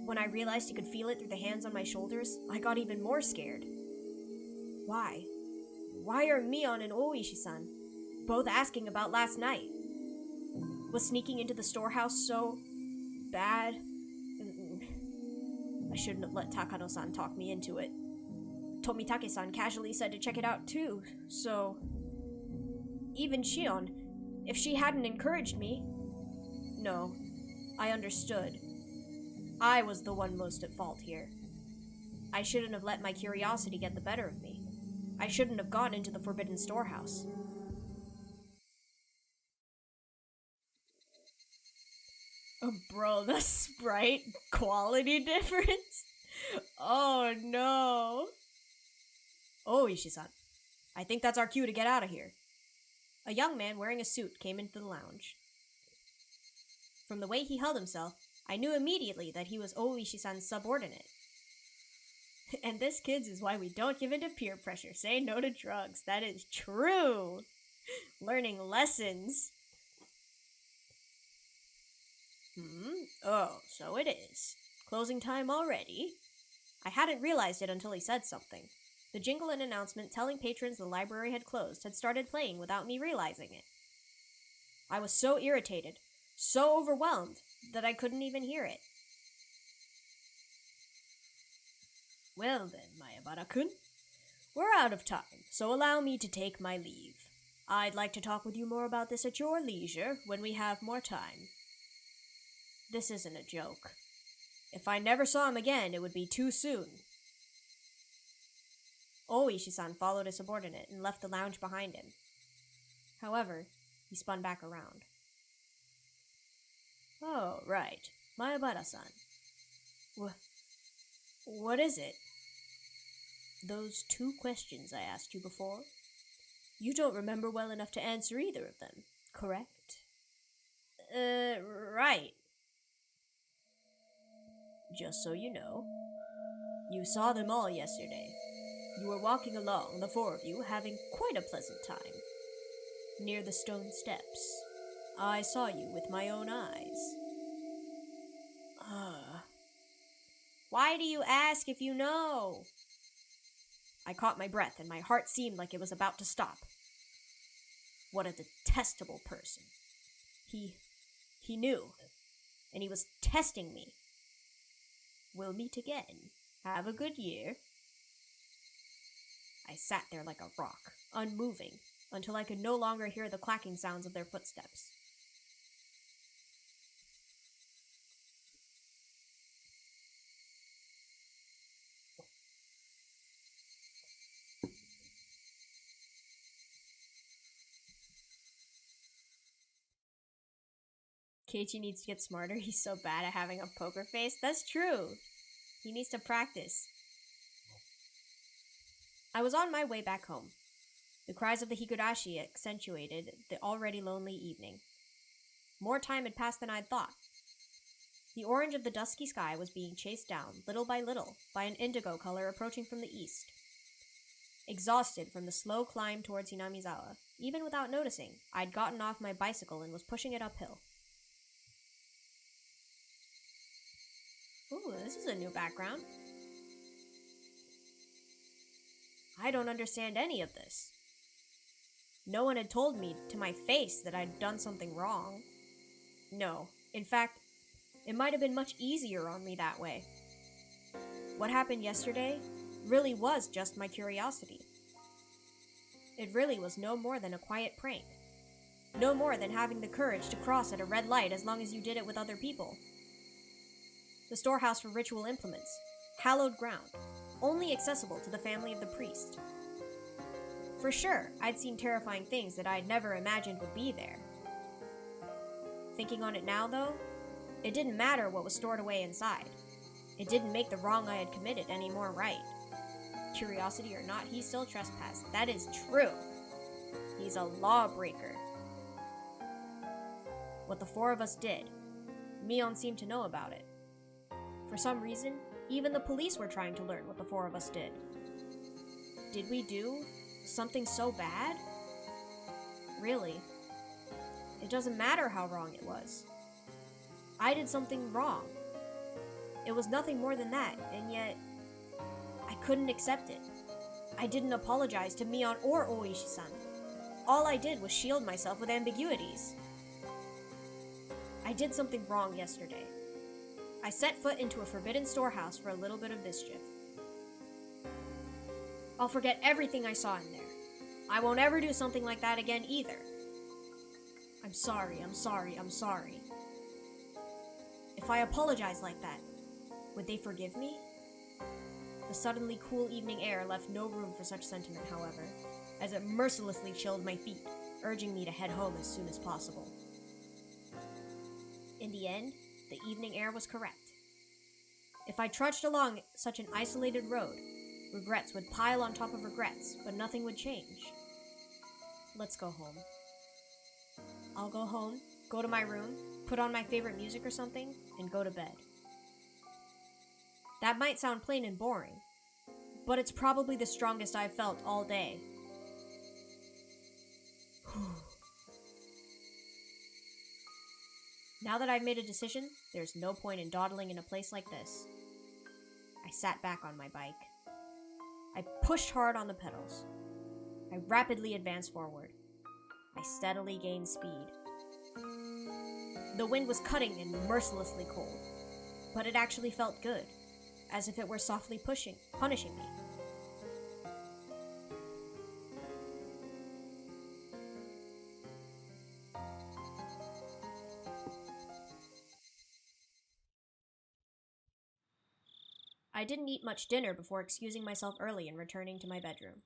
When I realized he could feel it through the hands on my shoulders, I got even more scared. Why? Why are Mion and Oishi-san both asking about last night? Was sneaking into the storehouse so bad? I shouldn't have let Takano-san talk me into it. Tomitake-san casually said to check it out too, so... Even Shion, If she hadn't encouraged me... No, I understood. I was the one most at fault here. I shouldn't have let my curiosity get the better of me. I shouldn't have gone into the Forbidden Storehouse. Oh, bro, the sprite quality difference? Oh, no. Oh, Ishii-san. I think that's our cue to get out of here. A young man wearing a suit came into the lounge. From the way he held himself, I knew immediately that he was Oishi-san's subordinate. And this, kids, is why we don't give in to peer pressure. Say no to drugs. That is true. Learning lessons. Oh, so it is. Closing time already? I hadn't realized it until he said something. The jingle and announcement telling patrons the library had closed had started playing without me realizing it. I was so irritated, so overwhelmed, that I couldn't even hear it. Well then, Mayabara-kun, we're out of time, so allow me to take my leave. I'd like to talk with you more about this at your leisure when we have more time. This isn't a joke. If I never saw him again, it would be too soon. Oishi-san followed his subordinate and left the lounge behind him. However, he spun back around. Oh, right. Mayabara-san. What is it? Those 2 questions I asked you before? You don't remember well enough to answer either of them, correct? Right. Just so you know, you saw them all yesterday. You were walking along, the 4 of you, having quite a pleasant time. Near the stone steps, I saw you with my own eyes. Why do you ask if you know? I caught my breath and my heart seemed like it was about to stop. What a detestable person. He knew, and he was testing me. We'll meet again. Have a good year. I sat there like a rock, unmoving, until I could no longer hear the clacking sounds of their footsteps. Keiichi needs to get smarter. He's so bad at having a poker face. That's true. He needs to practice. I was on my way back home. The cries of the Higurashi accentuated the already lonely evening. More time had passed than I'd thought. The orange of the dusky sky was being chased down, little by little, by an indigo color approaching from the east. Exhausted from the slow climb towards Hinamizawa, even without noticing, I'd gotten off my bicycle and was pushing it uphill. Ooh, this is a new background. I don't understand any of this. No one had told me to my face that I'd done something wrong. No, in fact, it might have been much easier on me that way. What happened yesterday really was just my curiosity. It really was no more than a quiet prank. No more than having the courage to cross at a red light as long as you did it with other people. The storehouse for ritual implements, hallowed ground, only accessible to the family of the priest. For sure, I'd seen terrifying things that I'd never imagined would be there. Thinking on it now, though, it didn't matter what was stored away inside. It didn't make the wrong I had committed any more right. Curiosity or not, he still trespassed. That is true. He's a lawbreaker. What the 4 of us did, Mion seemed to know about it. For some reason, even the police were trying to learn what the 4 of us did. Did we do something so bad? Really? It doesn't matter how wrong it was. I did something wrong. It was nothing more than that, and yet I couldn't accept it. I didn't apologize to Mion or Oishi-san. All I did was shield myself with ambiguities. I did something wrong yesterday. I set foot into a forbidden storehouse for a little bit of mischief. I'll forget everything I saw in there. I won't ever do something like that again either. I'm sorry, I'm sorry, I'm sorry. If I apologize like that, would they forgive me? The suddenly cool evening air left no room for such sentiment, however, as it mercilessly chilled my feet, urging me to head home as soon as possible. In the end, the evening air was correct. If I trudged along such an isolated road, regrets would pile on top of regrets, but nothing would change. Let's go home. I'll go home, go to my room, put on my favorite music or something, and go to bed. That might sound plain and boring, but it's probably the strongest I've felt all day. Now that I've made a decision, there's no point in dawdling in a place like this. I sat back on my bike. I pushed hard on the pedals. I rapidly advanced forward. I steadily gained speed. The wind was cutting and mercilessly cold, but it actually felt good, as if it were softly punishing me. I didn't eat much dinner before excusing myself early and returning to my bedroom.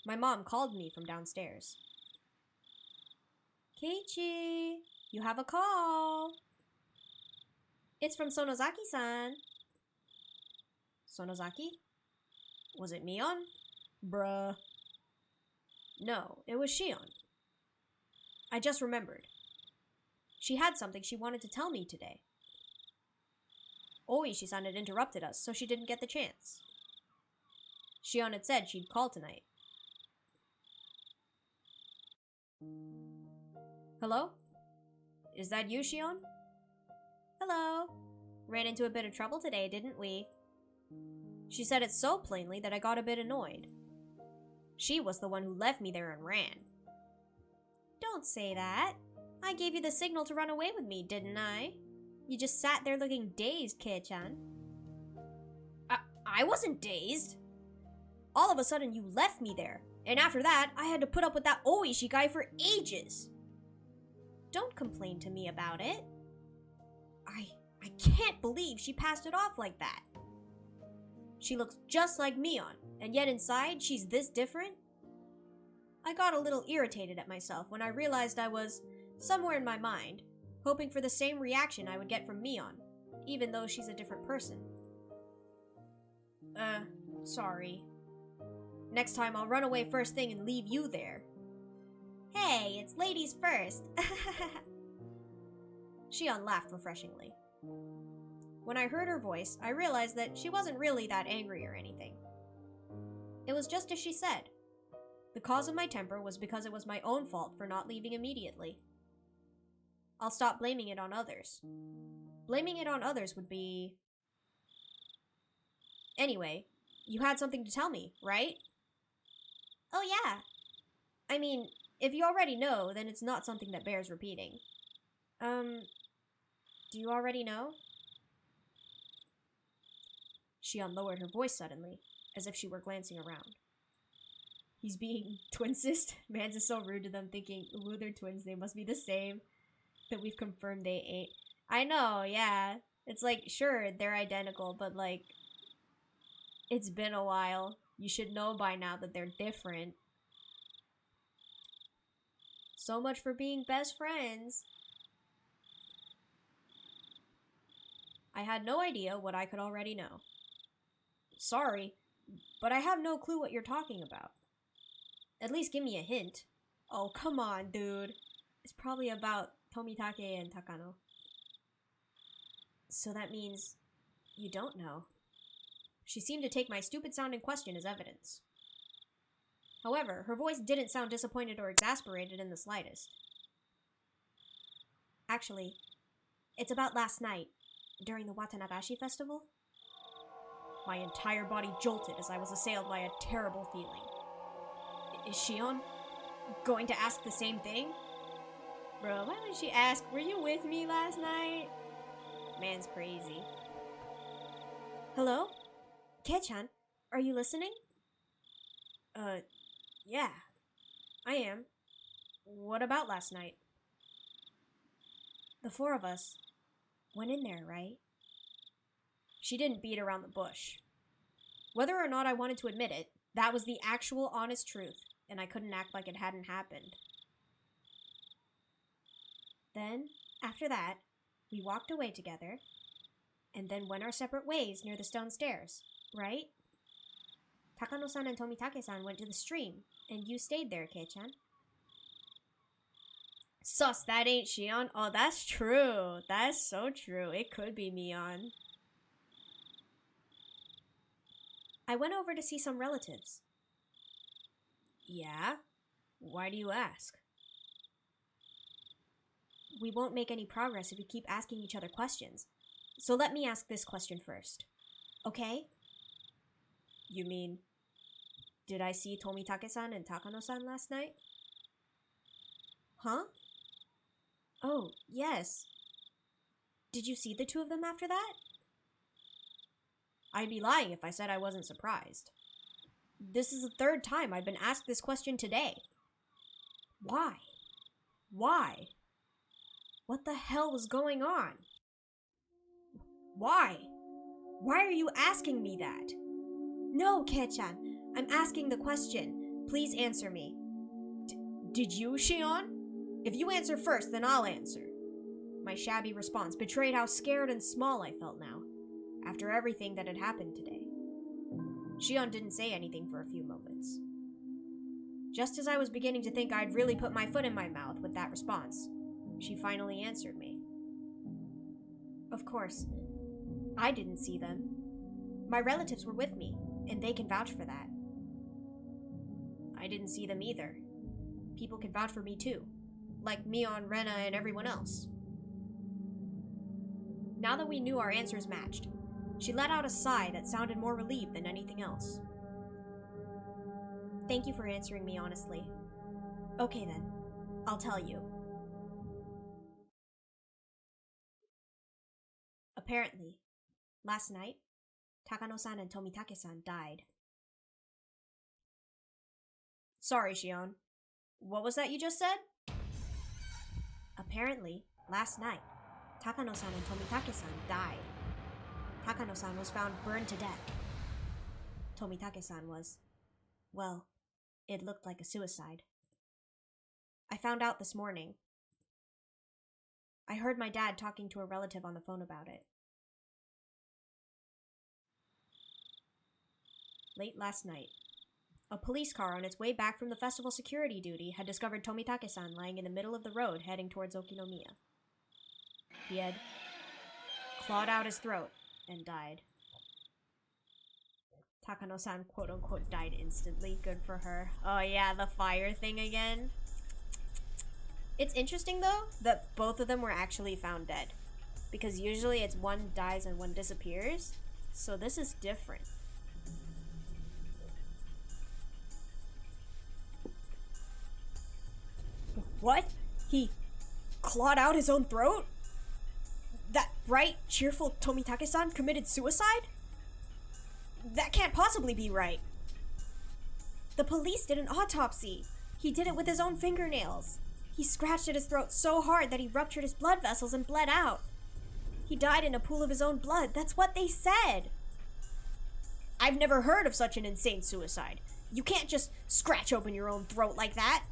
My mom called me from downstairs. Keiichi, you have a call. It's from Sonozaki-san. Sonozaki? Was it Mion? Bruh. No, it was Shion. I just remembered. She had something she wanted to tell me today. Oishi-san had interrupted us, so she didn't get the chance. Shion had said she'd call tonight. Hello? Is that you, Shion? Hello. Ran into a bit of trouble today, didn't we? She said it so plainly that I got a bit annoyed. She was the one who left me there and ran. Don't say that. I gave you the signal to run away with me, didn't I? You just sat there looking dazed, Kei-chan. I wasn't dazed. All of a sudden, you left me there. And after that, I had to put up with that Oishi guy for ages. Don't complain to me about it. I can't believe she passed it off like that. She looks just like Mion, and yet inside, she's this different? I got a little irritated at myself when I realized I was, somewhere in my mind, hoping for the same reaction I would get from Mion, even though she's a different person. Sorry. Next time I'll run away first thing and leave you there. Hey, it's ladies first. Shion laughed refreshingly. When I heard her voice, I realized that she wasn't really that angry or anything. It was just as she said. The cause of my temper was because it was my own fault for not leaving immediately. I'll stop blaming it on others. Blaming it on others would be... Anyway, you had something to tell me, right? Oh yeah. I mean, if you already know, then it's not something that bears repeating. Do you already know? Shion lowered her voice suddenly, as if she were glancing around. He's being twinsist? Mans is so rude to them, thinking, ooh, they're twins, they must be the same. That we've confirmed they ate. I know, yeah. It's like, sure, they're identical, but like, it's been a while. You should know by now that they're different. So much for being best friends. I had no idea what I could already know. Sorry, but I have no clue what you're talking about. At least give me a hint. Oh, come on, dude. It's probably about Tomitake and Takano. So that means you don't know. She seemed to take my stupid-sounding question as evidence. However, her voice didn't sound disappointed or exasperated in the slightest. Actually, it's about last night, during the Watanagashi festival. My entire body jolted as I was assailed by a terrible feeling. Is Shion going to ask the same thing? Bro, why would she ask, were you with me last night? Man's crazy. Hello? Kei-chan, are you listening? Yeah, I am. What about last night? The four of us went in there, right? She didn't beat around the bush. Whether or not I wanted to admit it, that was the actual honest truth, and I couldn't act like it hadn't happened. Then, after that, we walked away together, and then went our separate ways near the stone stairs, right? Takano-san and Tomitake-san went to the stream, and you stayed there, Kei-chan. Sus, that ain't Shion? Oh, that's true. That's so true. It could be Mion. I went over to see some relatives. Yeah? Why do you ask? We won't make any progress if we keep asking each other questions. So let me ask this question first. Okay? You mean, did I see Tomitake-san and Takano-san last night? Huh? Oh, yes. Did you see the two of them after that? I'd be lying if I said I wasn't surprised. This is the third time I've been asked this question today. Why? Why? What the hell was going on? Why? Why are you asking me that? No, Kei-chan. I'm asking the question. Please answer me. Did you, Shion? If you answer first, then I'll answer. My shabby response betrayed how scared and small I felt now, after everything that had happened today. Shion didn't say anything for a few moments. Just as I was beginning to think I'd really put my foot in my mouth with that response, she finally answered me. Of course, I didn't see them. My relatives were with me, and they can vouch for that. I didn't see them either. People can vouch for me too, like Mion, Rena, and everyone else. Now that we knew our answers matched, she let out a sigh that sounded more relieved than anything else. Thank you for answering me honestly. Okay then, I'll tell you. Apparently, last night, Takano-san and Tomitake-san died. Sorry, Shion. What was that you just said? Apparently, last night, Takano-san and Tomitake-san died. Takano-san was found burned to death. Tomitake-san was, well, it looked like a suicide. I found out this morning. I heard my dad talking to a relative on the phone about it. Late last night, a police car on its way back from the festival security duty had discovered Tomitake-san lying in the middle of the road heading towards Okinomiya. He had clawed out his throat and died. Takano-san quote-unquote died instantly. Good for her. Oh yeah, the fire thing again. It's interesting though that both of them were actually found dead, because usually it's one dies and one disappears, so this is different. What? He clawed out his own throat? That bright, cheerful Tomitake-san committed suicide? That can't possibly be right. The police did an autopsy. He did it with his own fingernails. He scratched at his throat so hard that he ruptured his blood vessels and bled out. He died in a pool of his own blood. That's what they said. I've never heard of such an insane suicide. You can't just scratch open your own throat like that.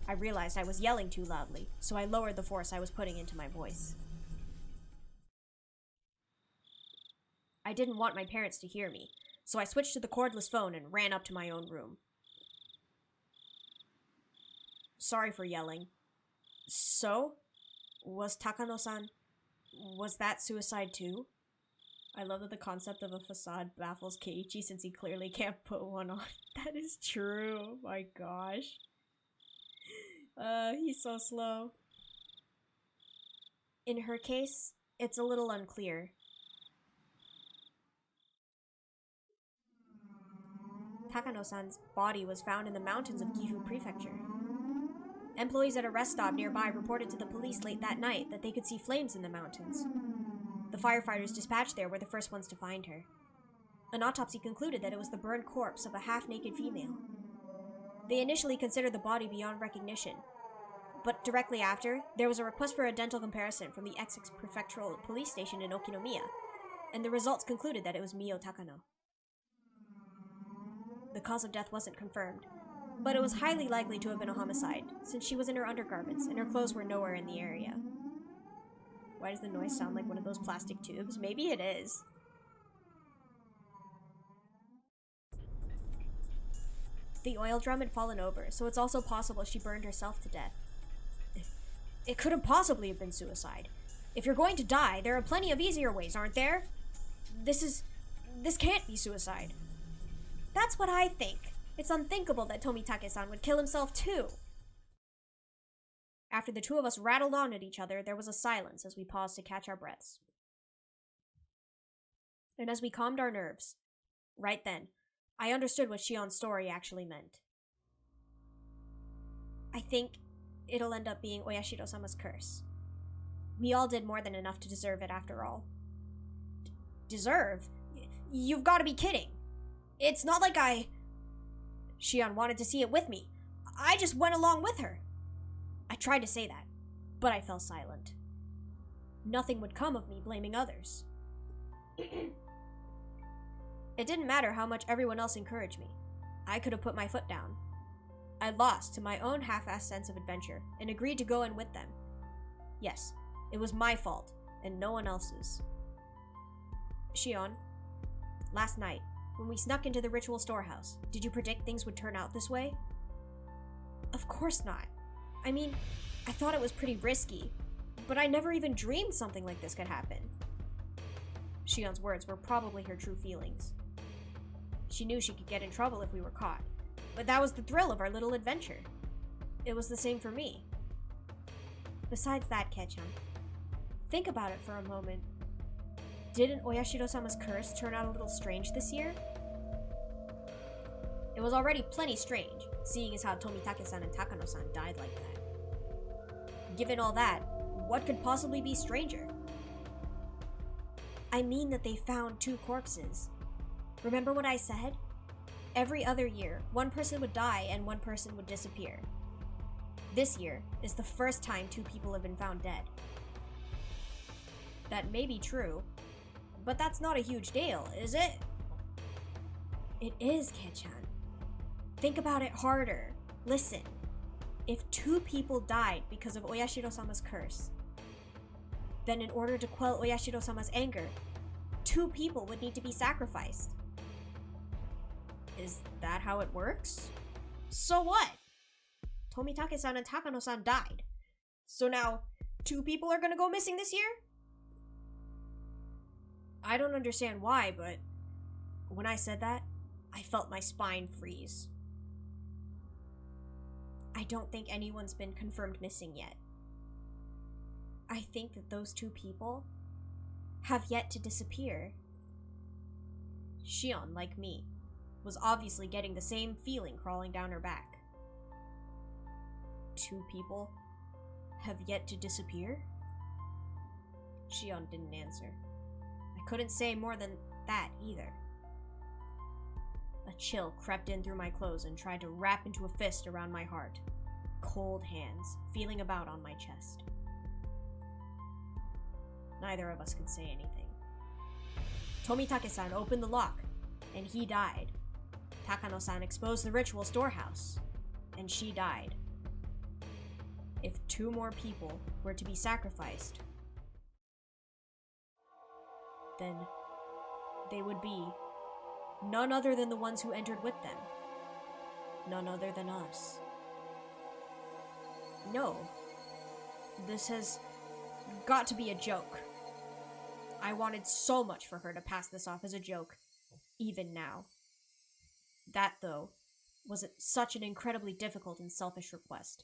I realized I was yelling too loudly, so I lowered the force I was putting into my voice. I didn't want my parents to hear me, so I switched to the cordless phone and ran up to my own room. Sorry for yelling. So? Was Takano-san... was that suicide too? I love that the concept of a facade baffles Keiichi since he clearly can't put one on. That is true. My gosh. He's so slow. In her case, it's a little unclear. Takano-san's body was found in the mountains of Gifu Prefecture. Employees at a rest stop nearby reported to the police late that night that they could see flames in the mountains. The firefighters dispatched there were the first ones to find her. An autopsy concluded that it was the burned corpse of a half-naked female. They initially considered the body beyond recognition, But directly after, there was a request for a dental comparison from the Essex Prefectural Police Station in Okinomiya, and the results concluded that it was Mio Takano. The cause of death wasn't confirmed, but it was highly likely to have been a homicide, since she was in her undergarments and her clothes were nowhere in the area. Why does the noise sound like one of those plastic tubes? Maybe it is. The oil drum had fallen over, so it's also possible she burned herself to death. It couldn't possibly have been suicide. If you're going to die, there are plenty of easier ways, aren't there? This can't be suicide. That's what I think. It's unthinkable that Tomitake-san would kill himself too. After the two of us rattled on at each other, there was a silence as we paused to catch our breaths. And as we calmed our nerves, right then, I understood what Shion's story actually meant. I think it'll end up being Oyashiro-sama's curse. We all did more than enough to deserve it after all. Deserve? You've got to be kidding. It's not like Shion wanted to see it with me. I just went along with her. I tried to say that, but I fell silent. Nothing would come of me blaming others. It didn't matter how much everyone else encouraged me. I could have put my foot down. I lost to my own half-assed sense of adventure and agreed to go in with them. Yes, it was my fault, and no one else's. Shion, last night, when we snuck into the ritual storehouse, did you predict things would turn out this way? Of course not. I mean, I thought it was pretty risky, but I never even dreamed something like this could happen. Shion's words were probably her true feelings. She knew she could get in trouble if we were caught, but that was the thrill of our little adventure. It was the same for me. Besides that, Keiichi, think about it for a moment. Didn't Oyashiro-sama's curse turn out a little strange this year? It was already plenty strange, seeing as how Tomitake-san and Takano-san died like that. Given all that, what could possibly be stranger? I mean that they found 2 corpses. Remember what I said? Every other year, one person would die and one person would disappear. This year is the first time 2 people have been found dead. That may be true, but that's not a huge deal, is it? It is, Keiichi. Think about it harder. Listen, if 2 people died because of Oyashiro-sama's curse, then in order to quell Oyashiro-sama's anger, 2 people would need to be sacrificed. Is that how it works? So what? Tomitake-san and Takano-san died. So now, 2 people are gonna go missing this year? I don't understand why, but when I said that, I felt my spine freeze. I don't think anyone's been confirmed missing yet. I think that those 2 people have yet to disappear. Shion, like me, was obviously getting the same feeling crawling down her back. 2 people have yet to disappear? Shion didn't answer. I couldn't say more than that either. A chill crept in through my clothes and tried to wrap into a fist around my heart. Cold hands feeling about on my chest. Neither of us could say anything. Tomitake-san opened the lock, and he died. Takano-san exposed the ritual storehouse, and she died. If 2 more people were to be sacrificed, then they would be none other than the ones who entered with them. None other than us. No. This has got to be a joke. I wanted so much for her to pass this off as a joke, even now. That, though, was such an incredibly difficult and selfish request.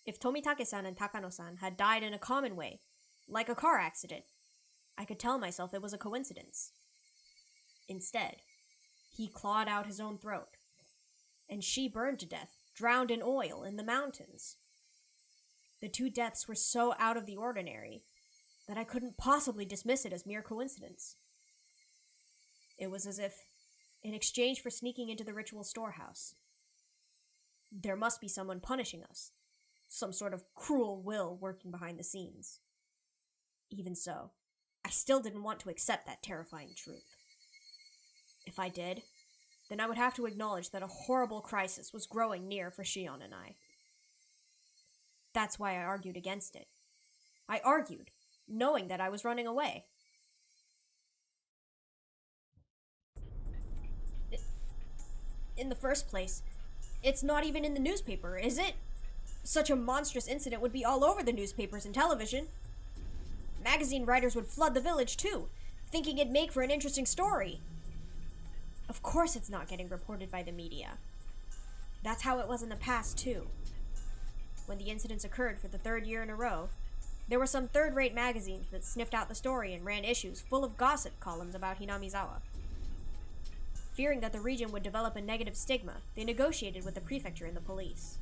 If Tomitake-san and Takano-san had died in a common way, like a car accident, I could tell myself it was a coincidence. Instead, he clawed out his own throat, and she burned to death, drowned in oil in the mountains. The 2 deaths were so out of the ordinary that I couldn't possibly dismiss it as mere coincidence. It was as if, in exchange for sneaking into the ritual storehouse, there must be someone punishing us, some sort of cruel will working behind the scenes. Even so, I still didn't want to accept that terrifying truth. If I did, then I would have to acknowledge that a horrible crisis was growing near for Shion and I. That's why I argued against it. I argued, knowing that I was running away. In the first place, it's not even in the newspaper, is it? Such a monstrous incident would be all over the newspapers and television. Magazine writers would flood the village too, thinking it'd make for an interesting story. Of course it's not getting reported by the media. That's how it was in the past too. When the incidents occurred for the third year in a row, there were some third-rate magazines that sniffed out the story and ran issues full of gossip columns about Hinamizawa. Fearing that the region would develop a negative stigma, they negotiated with the prefecture and the police.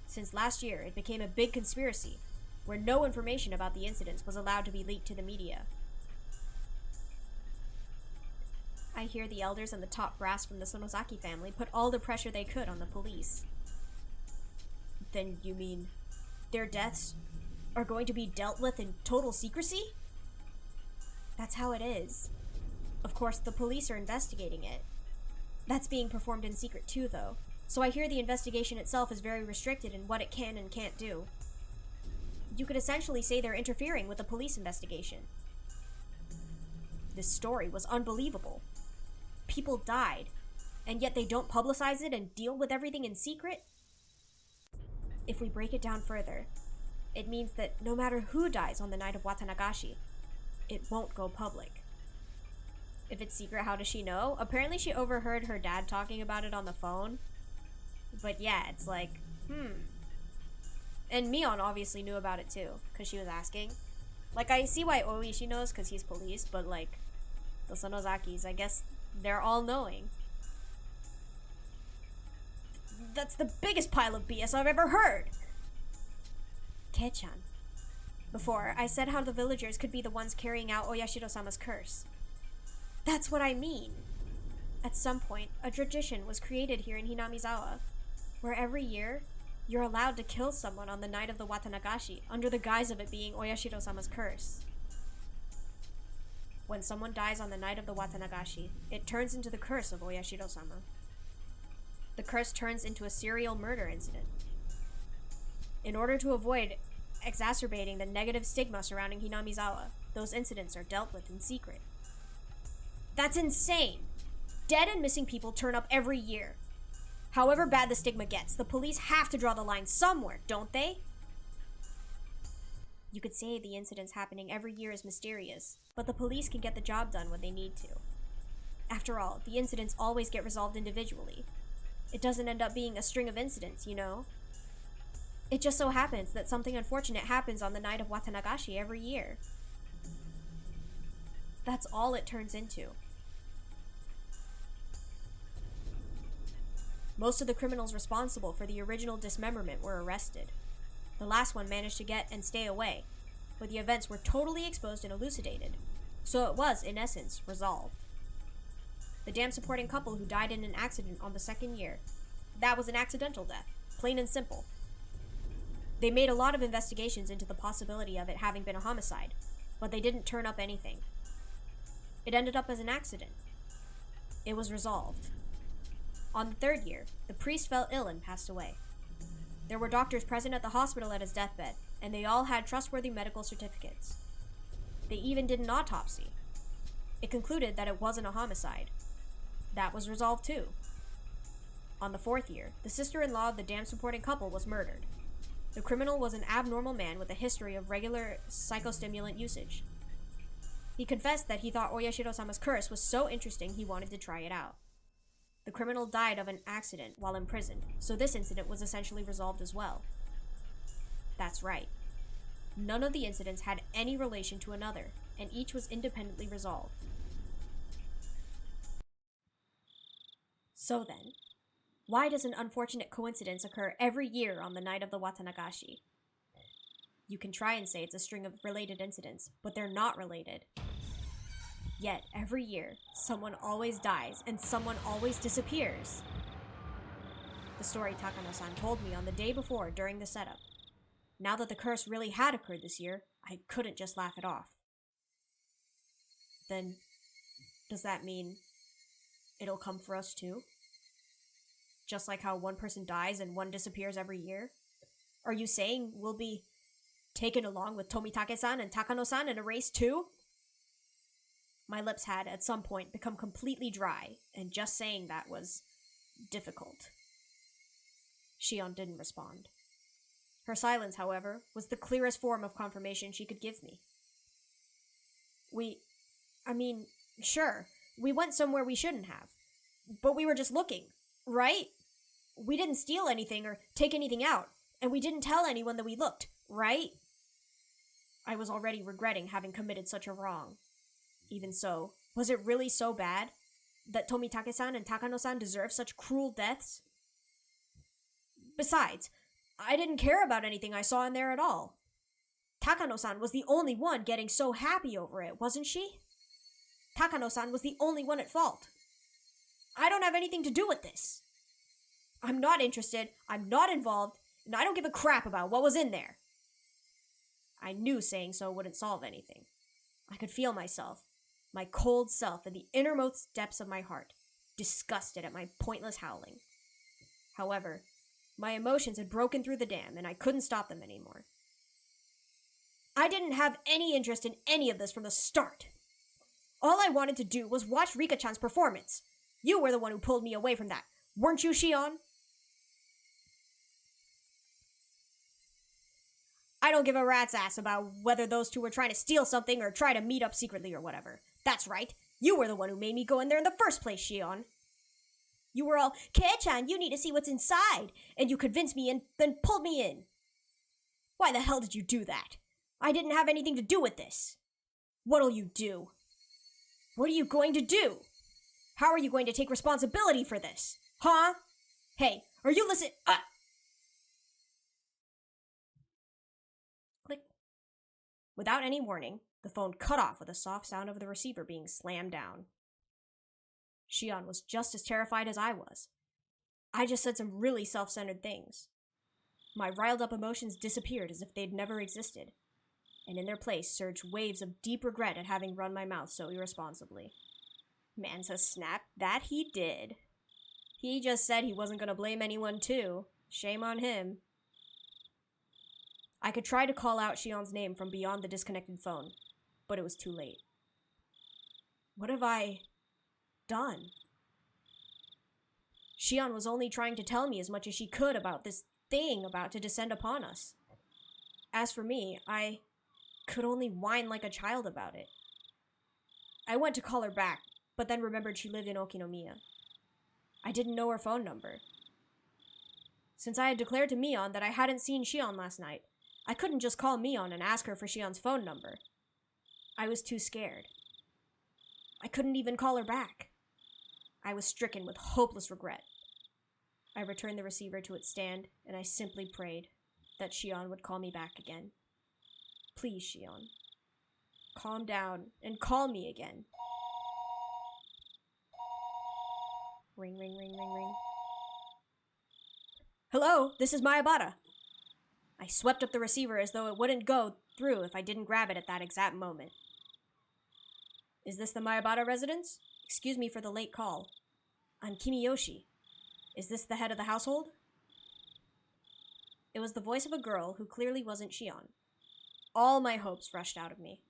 Since last year, it became a big conspiracy, where no information about the incidents was allowed to be leaked to the media. I hear the elders and the top brass from the Sonozaki family put all the pressure they could on the police. Then you mean their deaths are going to be dealt with in total secrecy? That's how it is. Of course, the police are investigating it. That's being performed in secret too, though, so I hear the investigation itself is very restricted in what it can and can't do. You could essentially say they're interfering with the police investigation. This story was unbelievable. People died, and yet they don't publicize it and deal with everything in secret? If we break it down further, it means that no matter who dies on the night of Watanagashi, it won't go public. If it's secret, how does she know? Apparently she overheard her dad talking about it on the phone. But yeah, it's like, And Mion obviously knew about it too, because she was asking. Like, I see why Oishi knows, because he's police, but like, the Sonozakis, I guess they're all knowing. That's the biggest pile of BS I've ever heard! Kei-chan. Before, I said how the villagers could be the ones carrying out Oyashiro-sama's curse. That's what I mean. At some point, a tradition was created here in Hinamizawa, where every year, you're allowed to kill someone on the night of the Watanagashi, under the guise of it being Oyashiro-sama's curse. When someone dies on the night of the Watanagashi, it turns into the curse of Oyashiro-sama. The curse turns into a serial murder incident. In order to avoid exacerbating the negative stigma surrounding Hinamizawa, those incidents are dealt with in secret. That's insane! Dead and missing people turn up every year. However bad the stigma gets, the police have to draw the line somewhere, don't they? You could say the incidents happening every year is mysterious, but the police can get the job done when they need to. After all, the incidents always get resolved individually. It doesn't end up being a string of incidents, you know? It just so happens that something unfortunate happens on the night of Watanagashi every year. That's all it turns into. Most of the criminals responsible for the original dismemberment were arrested. The last one managed to get and stay away, but the events were totally exposed and elucidated, so it was, in essence, resolved. The dam supporting couple who died in an accident on the second year, that was an accidental death, plain and simple. They made a lot of investigations into the possibility of it having been a homicide, but they didn't turn up anything. It ended up as an accident. It was resolved. On the third year, the priest fell ill and passed away. There were doctors present at the hospital at his deathbed, and they all had trustworthy medical certificates. They even did an autopsy. It concluded that it wasn't a homicide. That was resolved too. On the fourth year, the sister-in-law of the dam-supporting couple was murdered. The criminal was an abnormal man with a history of regular psychostimulant usage. He confessed that he thought Oyashiro-sama's curse was so interesting he wanted to try it out. The criminal died of an accident while imprisoned, so this incident was essentially resolved as well. That's right. None of the incidents had any relation to another, and each was independently resolved. So then, why does an unfortunate coincidence occur every year on the night of the Watanagashi? You can try and say it's a string of related incidents, but they're not related. Yet, every year, someone always dies and someone always disappears. The story Takano-san told me on the day before during the setup. Now that the curse really had occurred this year, I couldn't just laugh it off. Then, does that mean it'll come for us too? Just like how one person dies and one disappears every year? Are you saying we'll be taken along with Tomitake-san and Takano-san in a race too? My lips had, at some point, become completely dry, and just saying that was difficult. Shion didn't respond. Her silence, however, was the clearest form of confirmation she could give me. Sure, we went somewhere we shouldn't have. But we were just looking, right? We didn't steal anything or take anything out, and we didn't tell anyone that we looked, right? I was already regretting having committed such a wrong. Even so, was it really so bad that Tomitake-san and Takano-san deserve such cruel deaths? Besides, I didn't care about anything I saw in there at all. Takano-san was the only one getting so happy over it, wasn't she? Takano-san was the only one at fault. I don't have anything to do with this. I'm not interested, I'm not involved, and I don't give a crap about what was in there. I knew saying so wouldn't solve anything. I could feel myself, my cold self in the innermost depths of my heart, disgusted at my pointless howling. However, my emotions had broken through the dam, and I couldn't stop them anymore. I didn't have any interest in any of this from the start. All I wanted to do was watch Rika-chan's performance. You were the one who pulled me away from that, weren't you, Shion? I don't give a rat's ass about whether those two were trying to steal something or try to meet up secretly or whatever. That's right. You were the one who made me go in there in the first place, Shion. You were all, Keiichi, you need to see what's inside, and you convinced me and then pulled me in. Why the hell did you do that? I didn't have anything to do with this. What'll you do? What are you going to do? How are you going to take responsibility for this? Huh? Hey, are you listening? Click. Without any warning, the phone cut off with a soft sound of the receiver being slammed down. Shion was just as terrified as I was. I just said some really self-centered things. My riled-up emotions disappeared as if they'd never existed, and in their place surged waves of deep regret at having run my mouth so irresponsibly. Man's a snap, that he did. He just said he wasn't gonna blame anyone too. Shame on him. I could try to call out Shion's name from beyond the disconnected phone, but it was too late. What have I done? Shion was only trying to tell me as much as she could about this thing about to descend upon us. As for me, I could only whine like a child about it. I went to call her back, but then remembered she lived in Okinomiya. I didn't know her phone number. Since I had declared to Mion that I hadn't seen Shion last night, I couldn't just call Mion and ask her for Shion's phone number. I was too scared. I couldn't even call her back. I was stricken with hopeless regret. I returned the receiver to its stand, and I simply prayed that Shion would call me back again. Please, Shion. Calm down and call me again. Ring, ring, ring, ring, ring. Hello, this is Mayabata. I swept up the receiver as though it wouldn't go through if I didn't grab it at that exact moment. Is this the Mayabata residence? Excuse me for the late call. I'm Kimiyoshi. Is this the head of the household? It was the voice of a girl who clearly wasn't Shion. All my hopes rushed out of me.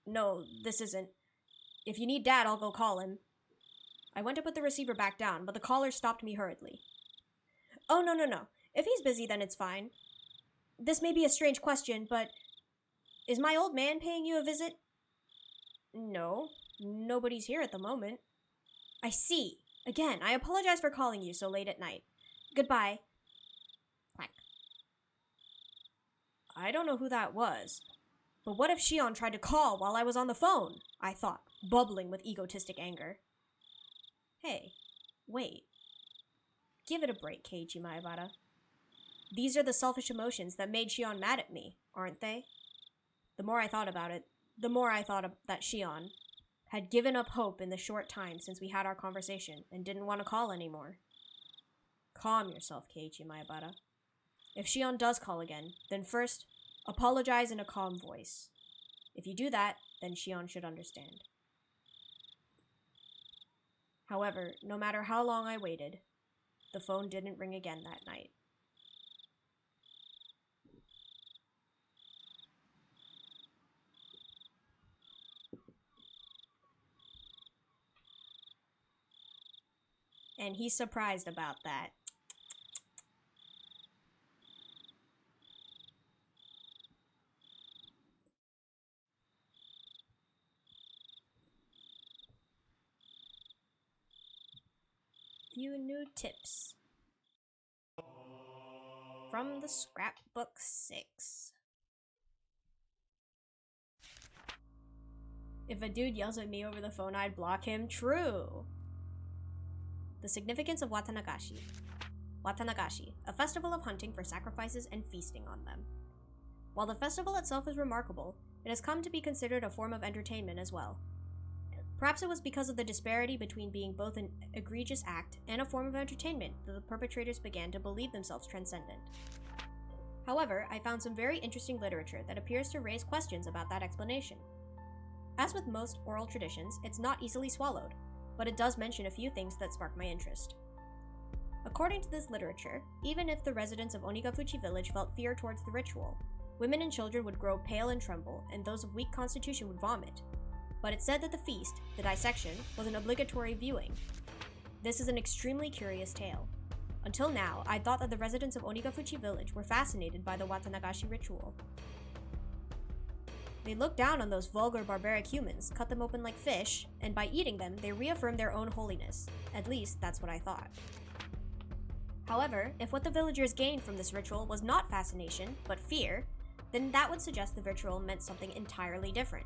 No, this isn't. If you need Dad, I'll go call him. I went to put the receiver back down, but the caller stopped me hurriedly. Oh, no. If he's busy, then it's fine. This may be a strange question, but is my old man paying you a visit? No, nobody's here at the moment. I see. Again, I apologize for calling you so late at night. Goodbye. Quack. I don't know who that was. But what if Shion tried to call while I was on the phone? I thought, bubbling with egotistic anger. Hey, wait. Give it a break, Keiichi Maebara. These are the selfish emotions that made Shion mad at me, aren't they? The more I thought about it, the more I thought that Shion had given up hope in the short time since we had our conversation and didn't want to call anymore. Calm yourself, Keiichi Maebara. If Shion does call again, then first, apologize in a calm voice. If you do that, then Shion should understand. However, no matter how long I waited, the phone didn't ring again that night. And he's surprised about that. Few new tips. From the Scrapbook 6. If a dude yells at me over the phone, I'd block him. True. The significance of Watanagashi. Watanagashi, a festival of hunting for sacrifices and feasting on them. While the festival itself is remarkable, it has come to be considered a form of entertainment as well. Perhaps it was because of the disparity between being both an egregious act and a form of entertainment that the perpetrators began to believe themselves transcendent. However, I found some very interesting literature that appears to raise questions about that explanation. As with most oral traditions, it's not easily swallowed, but it does mention a few things that spark my interest. According to this literature, even if the residents of Onigafuchi village felt fear towards the ritual, women and children would grow pale and tremble, and those of weak constitution would vomit. But it said that the feast, the dissection, was an obligatory viewing. This is an extremely curious tale. Until now, I thought that the residents of Onigafuchi village were fascinated by the Watanagashi ritual. They looked down on those vulgar barbaric humans, cut them open like fish, and by eating them, they reaffirmed their own holiness. At least, that's what I thought. However, if what the villagers gained from this ritual was not fascination, but fear, then that would suggest the ritual meant something entirely different.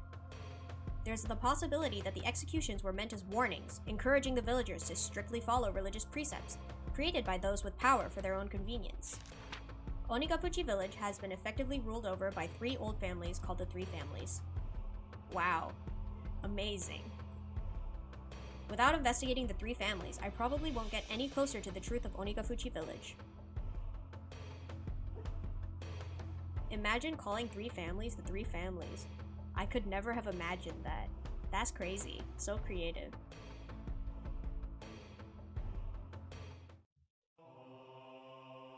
There's the possibility that the executions were meant as warnings, encouraging the villagers to strictly follow religious precepts, created by those with power for their own convenience. Onigafuchi village has been effectively ruled over by 3 old families called the Three Families. Wow. Amazing. Without investigating the 3 families, I probably won't get any closer to the truth of Onigafuchi village. Imagine calling 3 families the 3 families. I could never have imagined that. That's crazy. So creative.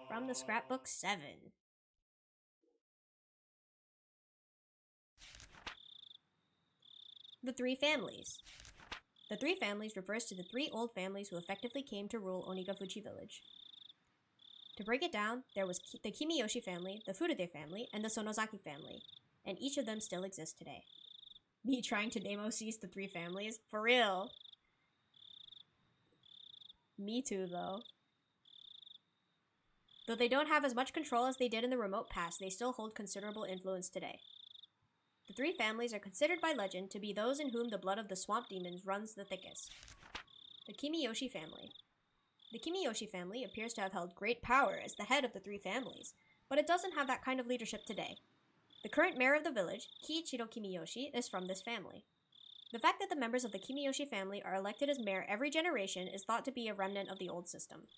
From the Scrapbook 7. The 3 families. The 3 families refers to the 3 old families who effectively came to rule Onigafuchi village. To break it down, there was the Kimiyoshi family, the Furude family, and the Sonozaki family, and each of them still exists today. Me trying to demo-cease the 3 families? For real! Me too, though. Though they don't have as much control as they did in the remote past, they still hold considerable influence today. The 3 families are considered by legend to be those in whom the blood of the swamp demons runs the thickest. The Kimiyoshi family. The Kimiyoshi family appears to have held great power as the head of the 3 families, but it doesn't have that kind of leadership today. The current mayor of the village, Keiichi Kimiyoshi, is from this family. The fact that the members of the Kimiyoshi family are elected as mayor every generation is thought to be a remnant of the old system.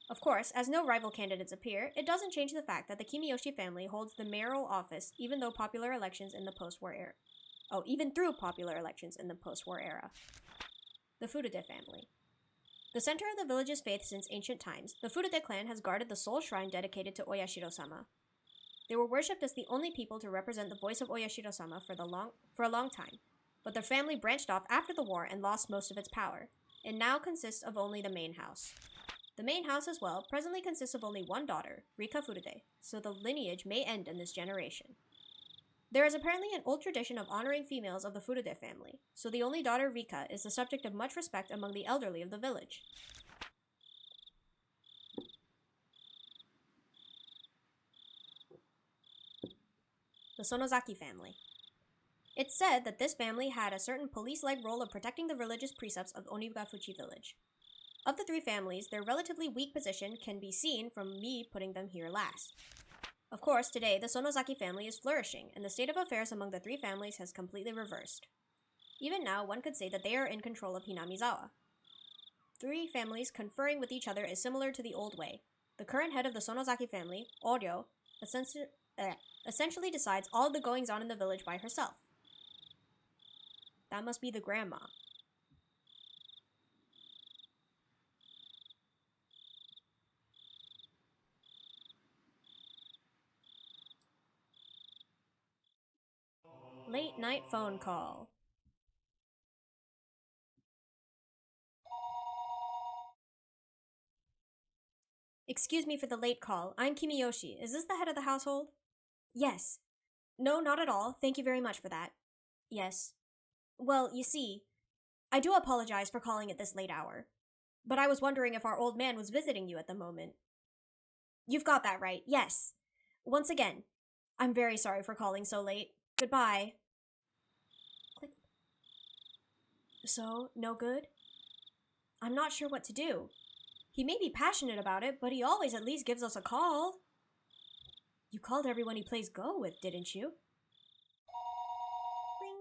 Of course, as no rival candidates appear, it doesn't change the fact that the Kimiyoshi family holds the mayoral office even through popular elections in the post-war era. The Furude family. The center of the village's faith since ancient times, the Furude clan has guarded the sole shrine dedicated to Oyashiro-sama. They were worshipped as the only people to represent the voice of Oyashiro-sama for a long time, but their family branched off after the war and lost most of its power, and now consists of only the main house. The main house as well presently consists of only one daughter, Rika Furude, so the lineage may end in this generation. There is apparently an old tradition of honoring females of the Furude family, so the only daughter, Rika, is the subject of much respect among the elderly of the village. The Sonozaki family. It's said that this family had a certain police-like role of protecting the religious precepts of Onigafuchi village. Of the 3 families, their relatively weak position can be seen from me putting them here last. Of course, today, the Sonozaki family is flourishing, and the state of affairs among the 3 families has completely reversed. Even now, one could say that they are in control of Hinamizawa. 3 families conferring with each other is similar to the old way. The current head of the Sonozaki family, Oryo, essentially decides all of the goings-on in the village by herself. That must be the grandma. Late night phone call. Excuse me for the late call. I'm Kimiyoshi. Is this the head of the household? Yes. No, not at all. Thank you very much for that. Yes. Well, you see, I do apologize for calling at this late hour, but I was wondering if our old man was visiting you at the moment. You've got that right, yes. Once again, I'm very sorry for calling so late. Goodbye. Click. So, no good? I'm not sure what to do. He may be passionate about it, but he always at least gives us a call. You called everyone he plays Go with, didn't you? Ring.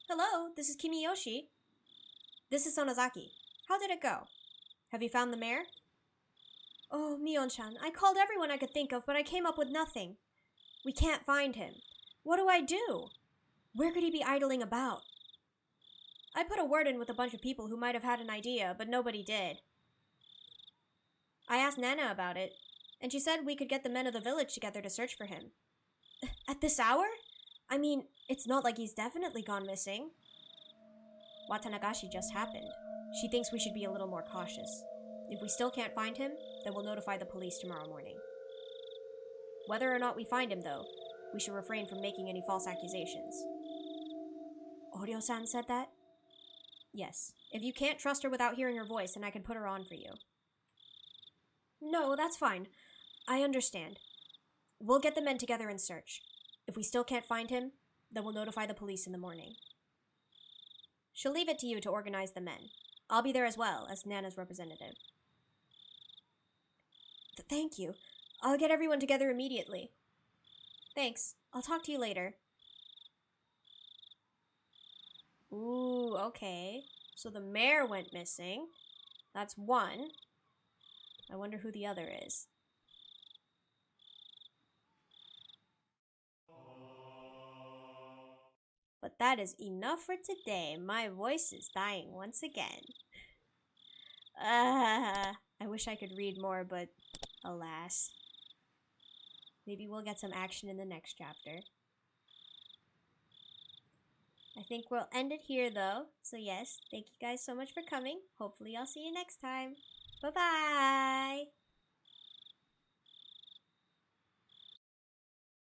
Hello, this is Kimiyoshi. This is Sonozaki. How did it go? Have you found the mayor? Oh, Mion-chan, I called everyone I could think of, but I came up with nothing. We can't find him. What do I do? Where could he be idling about? I put a word in with a bunch of people who might have had an idea, but nobody did. I asked Nana about it, and she said we could get the men of the village together to search for him. At this hour? I mean, it's not like he's definitely gone missing. Watanagashi just happened. She thinks we should be a little more cautious. If we still can't find him, then we'll notify the police tomorrow morning. Whether or not we find him, though, we should refrain from making any false accusations. Oryo-san said that? Yes. If you can't trust her without hearing her voice, then I can put her on for you. No, that's fine. I understand. We'll get the men together and search. If we still can't find him, then we'll notify the police in the morning. She'll leave it to you to organize the men. I'll be there as well, as Nana's representative. Thank you. I'll get everyone together immediately. Thanks. I'll talk to you later. Ooh, okay. So the mayor went missing. That's one. I wonder who the other is. But that is enough for today. My voice is dying once again. I wish I could read more, but alas. Maybe we'll get some action in the next chapter. I think we'll end it here though. So yes, thank you guys so much for coming. Hopefully I'll see you next time. Bye-bye!